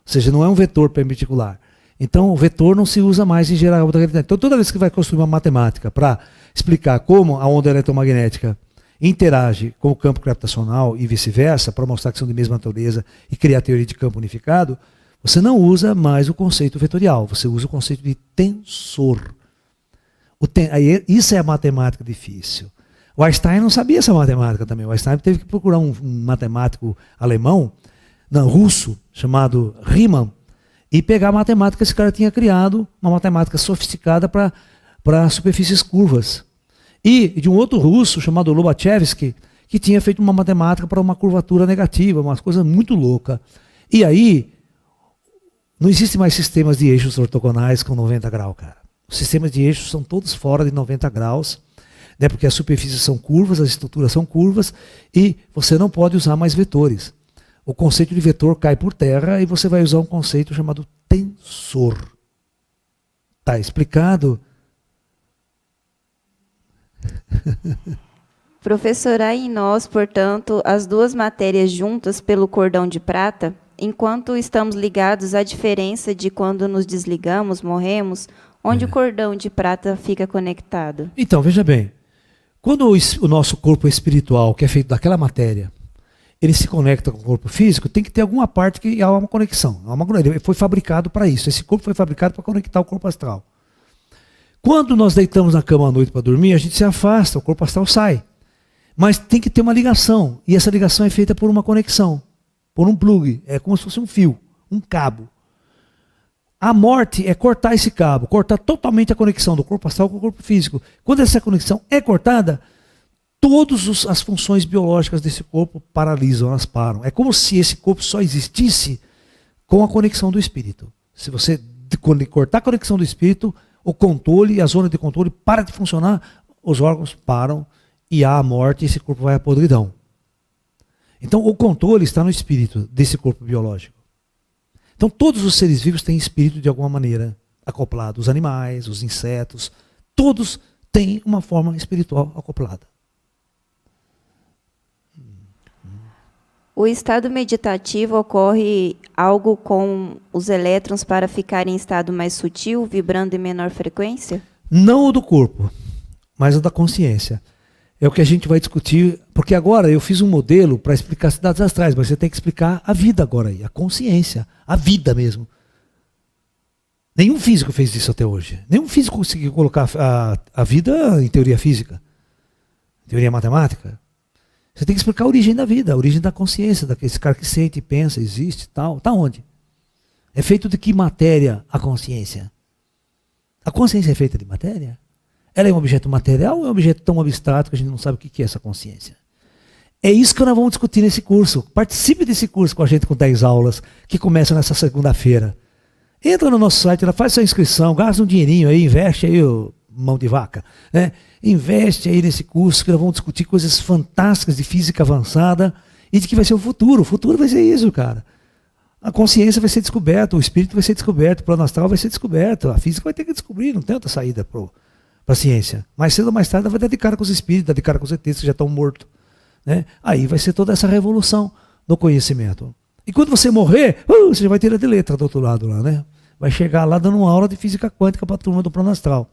Ou seja, não é um vetor perpendicular. Então, o vetor não se usa mais em geral. Então, toda vez que vai construir uma matemática para explicar como a onda eletromagnética interage com o campo gravitacional e vice-versa, para mostrar que são de mesma natureza e criar a teoria de campo unificado, você não usa mais o conceito vetorial, você usa o conceito de tensor. Isso é a matemática difícil. O Einstein não sabia essa matemática também. O Einstein teve que procurar um matemático alemão, russo, chamado Riemann, e pegar a matemática que esse cara tinha criado, uma matemática sofisticada para superfícies curvas. E de um outro russo chamado Lobachevsky, que tinha feito uma matemática para uma curvatura negativa, uma coisa muito louca. E aí, não existe mais sistemas de eixos ortogonais com 90 graus, cara. Os sistemas de eixos são todos fora de 90 graus, né, porque as superfícies são curvas, as estruturas são curvas, e você não pode usar mais vetores. O conceito de vetor cai por terra e você vai usar um conceito chamado tensor. Está explicado? Professor, há em nós, portanto, as duas matérias juntas pelo cordão de prata, enquanto estamos ligados à diferença de quando nos desligamos, morremos, onde o cordão de prata fica conectado. Então, veja bem, quando o nosso corpo espiritual, que é feito daquela matéria, ele se conecta com o corpo físico, tem que ter alguma parte que há uma conexão. Ele foi fabricado para isso, esse corpo foi fabricado para conectar o corpo astral. Quando nós deitamos na cama à noite para dormir, a gente se afasta, o corpo astral sai. Mas tem que ter uma ligação, e essa ligação é feita por uma conexão, por um plug, é como se fosse um fio, um cabo. A morte é cortar esse cabo, cortar totalmente a conexão do corpo astral com o corpo físico. Quando essa conexão é cortada, todas as funções biológicas desse corpo paralisam, elas param. É como se esse corpo só existisse com a conexão do espírito. Se você cortar a conexão do espírito, o controle, a zona de controle para de funcionar, os órgãos param e há a morte e esse corpo vai à podridão. Então o controle está no espírito desse corpo biológico. Então todos os seres vivos têm espírito de alguma maneira acoplado. Os animais, os insetos, todos têm uma forma espiritual acoplada. O estado meditativo ocorre algo com os elétrons para ficar em estado mais sutil, vibrando em menor frequência? Não o do corpo, mas o da consciência. É o que a gente vai discutir, porque agora eu fiz um modelo para explicar cidades astrais, mas você tem que explicar a vida agora aí, a consciência, a vida mesmo. Nenhum físico fez isso até hoje. Nenhum físico conseguiu colocar a vida em teoria física, teoria matemática. Você tem que explicar a origem da vida, a origem da consciência, daquele cara que sente, pensa, existe, tal. Está onde? É feito de que matéria a consciência? A consciência é feita de matéria? Ela é um objeto material ou é um objeto tão abstrato que a gente não sabe o que é essa consciência? É isso que nós vamos discutir nesse curso. Participe desse curso com a gente com 10 aulas, que começa nessa segunda-feira. Entra no nosso site, faz sua inscrição, gasta um dinheirinho aí, investe aí, mão de vaca, né? Investe aí nesse curso que nós vamos discutir coisas fantásticas de física avançada E de que vai ser o futuro. O futuro vai ser isso, cara. A consciência vai ser descoberta, o espírito vai ser descoberto, o plano astral vai ser descoberto, a física vai ter que descobrir, não tem outra saída para a ciência. Mais cedo ou mais tarde vai dar de cara com os espíritos, dar de cara com os ETs que já estão mortos. Né? Aí vai ser toda essa revolução do conhecimento. E quando você morrer, você já vai ter a de letra do outro lado lá, né? Vai chegar lá dando uma aula de física quântica para a turma do plano astral.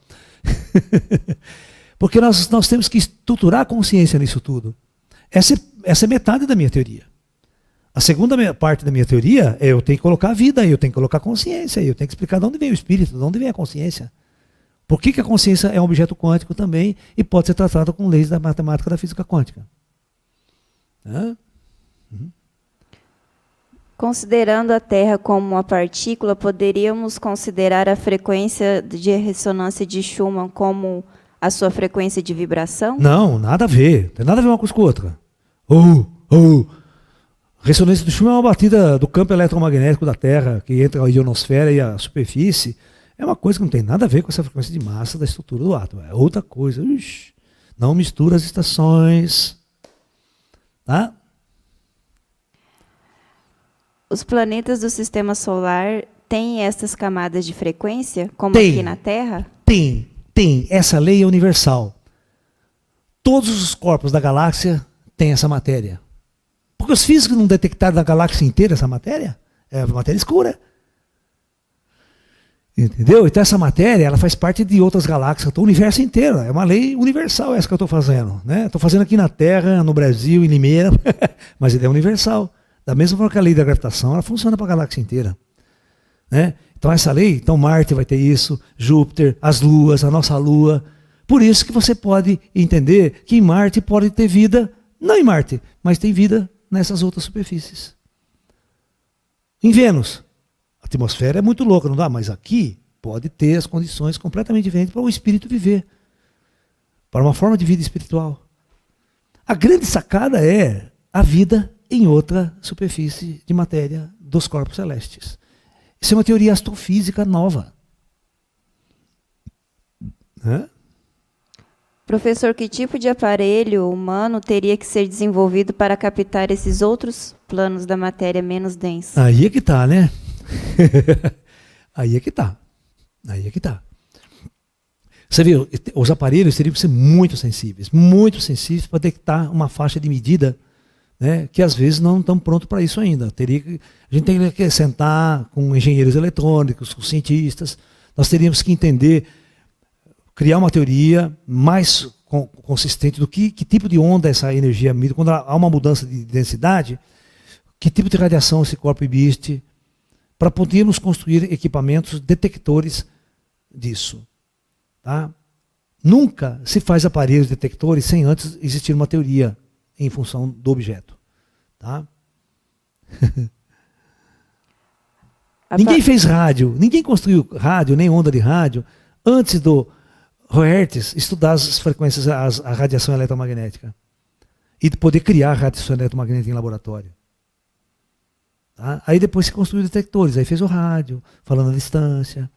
Porque nós temos que estruturar a consciência nisso tudo. Essa é metade da minha teoria. A segunda parte da minha teoria é eu tenho que colocar a vida, eu tenho que colocar a consciência, eu tenho que explicar de onde vem o espírito, de onde vem a consciência. Por que a consciência é um objeto quântico também e pode ser tratada com leis da matemática da física quântica. Considerando a Terra como uma partícula, poderíamos considerar a frequência de ressonância de Schumann como a sua frequência de vibração? Não, nada a ver. Não tem nada a ver uma coisa com a outra. Ressonância do Schumann é uma batida do campo eletromagnético da Terra, que entra a ionosfera e a superfície. É uma coisa que não tem nada a ver com essa frequência de massa da estrutura do átomo. É outra coisa. Não mistura as estações. Tá? Os planetas do sistema solar têm essas camadas de frequência, como aqui na Terra? Tem. Essa lei é universal. Todos os corpos da galáxia têm essa matéria. Porque os físicos não detectaram da galáxia inteira essa matéria? É matéria escura. Entendeu? Então essa matéria ela faz parte de outras galáxias, do universo inteiro. É uma lei universal essa que eu estou fazendo. Estou fazendo aqui na Terra, no Brasil, em Limeira, mas ele é universal. Da mesma forma que a lei da gravitação, ela funciona para a galáxia inteira. Né? Então essa lei, Marte vai ter isso, Júpiter, as luas, a nossa lua. Por isso que você pode entender que em Marte pode ter vida, não em Marte, mas tem vida nessas outras superfícies. Em Vênus, a atmosfera é muito louca, não dá? Mas aqui pode ter as condições completamente diferentes para o espírito viver. Para uma forma de vida espiritual. A grande sacada é a vida em outra superfície de matéria dos corpos celestes. Isso é uma teoria astrofísica nova. Professor, que tipo de aparelho humano teria que ser desenvolvido para captar esses outros planos da matéria menos densa? Aí é que tá, né? Aí é que tá. Você viu, os aparelhos teriam que ser muito sensíveis para detectar uma faixa de medida, né, que às vezes não estão prontos para isso ainda. A gente tem que sentar com engenheiros eletrônicos, com cientistas, nós teríamos que entender, criar uma teoria mais consistente do que tipo de onda essa energia emite, quando há uma mudança de densidade, que tipo de radiação esse corpo emite, para podermos construir equipamentos detectores disso. Tá? Nunca se faz aparelhos detectores sem antes existir uma teoria em função do objeto. Tá? Ninguém fez rádio, ninguém construiu rádio, nem onda de rádio, antes do Hertz estudar as frequências, a radiação eletromagnética. E de poder criar radiação eletromagnética em laboratório. Tá? Aí depois se construiu detectores, aí fez o rádio, falando a distância.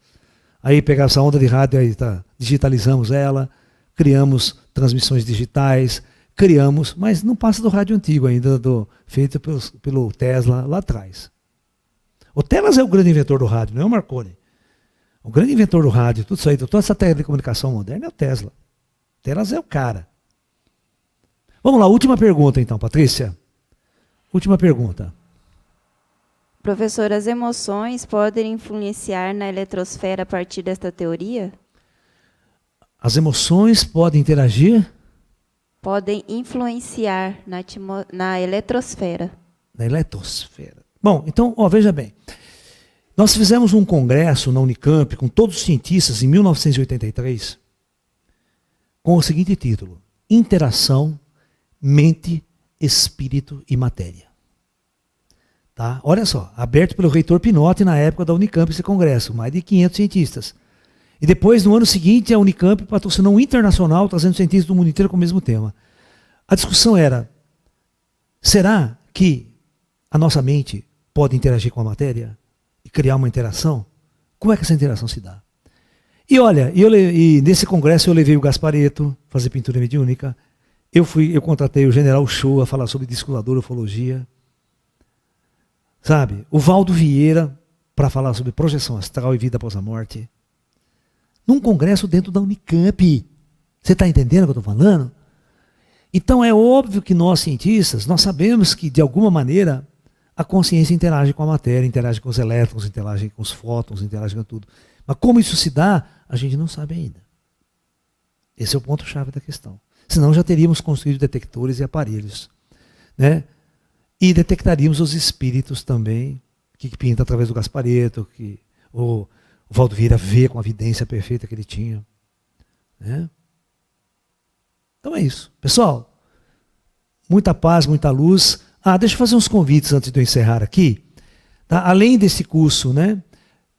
Aí pegava essa onda de rádio, aí digitalizamos ela, criamos transmissões digitais, mas não passa do rádio antigo ainda, feito pelo Tesla lá atrás. O Tesla é o grande inventor do rádio, não é o Marconi. O grande inventor do rádio, tudo isso aí, toda essa telecomunicação moderna é o Tesla. O Tesla é o cara. Vamos lá, última pergunta então, Patrícia. Última pergunta. Professor, as emoções podem influenciar na eletrosfera a partir desta teoria? As emoções podem interagir? Podem influenciar na eletrosfera. Na eletrosfera. Bom, então, veja bem. Nós fizemos um congresso na Unicamp com todos os cientistas em 1983 com o seguinte título: Interação, Mente, Espírito e Matéria. Tá? Olha só, aberto pelo reitor Pinotti na época da Unicamp esse congresso, mais de 500 cientistas. E depois, no ano seguinte, a Unicamp patrocinou um internacional trazendo cientistas do mundo inteiro com o mesmo tema. A discussão era, será que a nossa mente pode interagir com a matéria e criar uma interação? Como é que essa interação se dá? E olha, e nesse congresso eu levei o Gasparetto fazer pintura mediúnica, Eu contratei o General Show a falar sobre disco voador, ufologia. Sabe? O Valdo Vieira para falar sobre projeção astral e vida após a morte. Num congresso dentro da Unicamp. Você está entendendo o que eu estou falando? Então é óbvio que nós cientistas, nós sabemos que de alguma maneira a consciência interage com a matéria, interage com os elétrons, interage com os fótons, interage com tudo. Mas como isso se dá, a gente não sabe ainda. Esse é o ponto-chave da questão. Senão já teríamos construído detectores e aparelhos, né? E detectaríamos os espíritos também, que pinta através do Gasparetto, que o Valdo Vieira vê com a evidência perfeita que ele tinha, né? Então é isso. Pessoal, muita paz, muita luz. Deixa eu fazer uns convites antes de eu encerrar aqui. Tá? Além desse curso, né?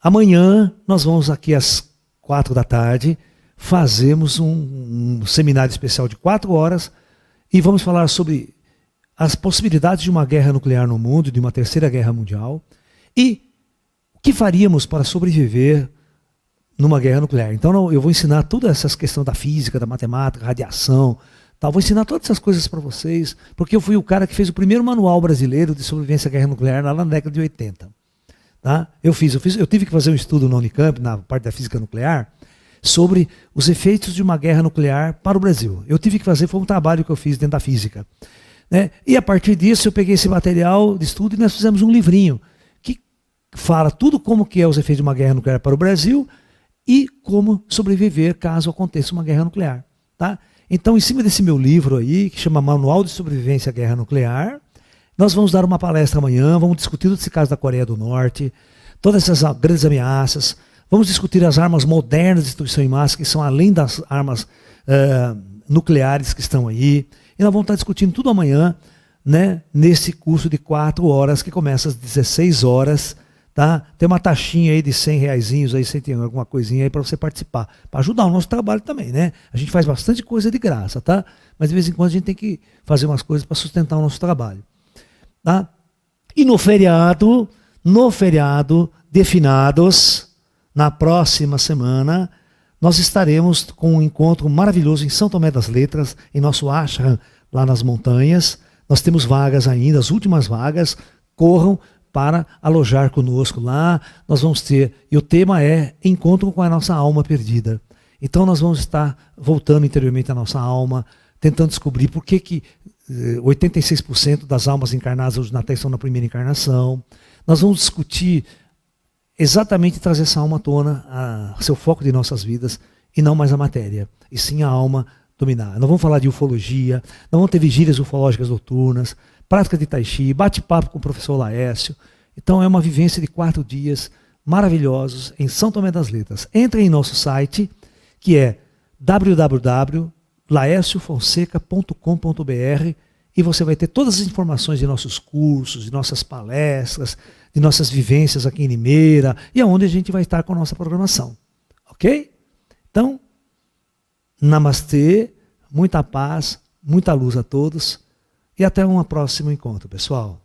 Amanhã nós vamos aqui às 4 da tarde, fazemos um seminário especial de 4 horas e vamos falar sobre as possibilidades de uma guerra nuclear no mundo, de uma terceira guerra mundial, e o que faríamos para sobreviver numa guerra nuclear. Então eu vou ensinar todas essas questões da física, da matemática, radiação, tal. Vou ensinar todas essas coisas para vocês, porque eu fui o cara que fez o primeiro manual brasileiro de sobrevivência à guerra nuclear lá na década de 80. Tá? Eu tive que fazer um estudo na Unicamp, na parte da física nuclear, sobre os efeitos de uma guerra nuclear para o Brasil. Eu tive que fazer, foi um trabalho que eu fiz dentro da física, né? E a partir disso eu peguei esse material de estudo e nós fizemos um livrinho que fala tudo como que é os efeitos de uma guerra nuclear para o Brasil e como sobreviver caso aconteça uma guerra nuclear. Tá? Então, em cima desse meu livro aí, que chama Manual de Sobrevivência à Guerra Nuclear, nós vamos dar uma palestra amanhã, vamos discutir todo esse caso da Coreia do Norte, todas essas grandes ameaças, vamos discutir as armas modernas de destruição em massa, que são além das armas nucleares que estão aí, e nós vamos estar discutindo tudo amanhã, né, nesse curso de 4 horas, que começa às 16 horas, tá? Tem uma taxinha aí de R$100 aí, você tem alguma coisinha aí para você participar, para ajudar o nosso trabalho também, né? A gente faz bastante coisa de graça, tá? Mas de vez em quando a gente tem que fazer umas coisas para sustentar o nosso trabalho, tá? E no feriado de finados, na próxima semana, nós estaremos com um encontro maravilhoso em São Tomé das Letras, em nosso ashram, lá nas montanhas. Nós temos vagas ainda, as últimas vagas, corram para alojar conosco lá. Nós vamos ter, e o tema é Encontro com a Nossa Alma Perdida. Então nós vamos estar voltando interiormente à nossa alma, tentando descobrir por que 86% das almas encarnadas hoje na Terra estão na primeira encarnação. Nós vamos discutir exatamente trazer essa alma à tona, seu foco de nossas vidas, e não mais a matéria, e sim a alma dominar. Nós vamos falar de ufologia, nós vamos ter vigílias ufológicas noturnas, prática de tai chi, bate-papo com o professor Laércio. Então é uma vivência de 4 dias maravilhosos em São Tomé das Letras. Entre em nosso site, que é www.laerciofonseca.com.br, e você vai ter todas as informações de nossos cursos, de nossas palestras, de nossas vivências aqui em Limeira, e aonde a gente vai estar com a nossa programação. Ok? Então, namastê, muita paz, muita luz a todos, e até um próximo encontro, pessoal.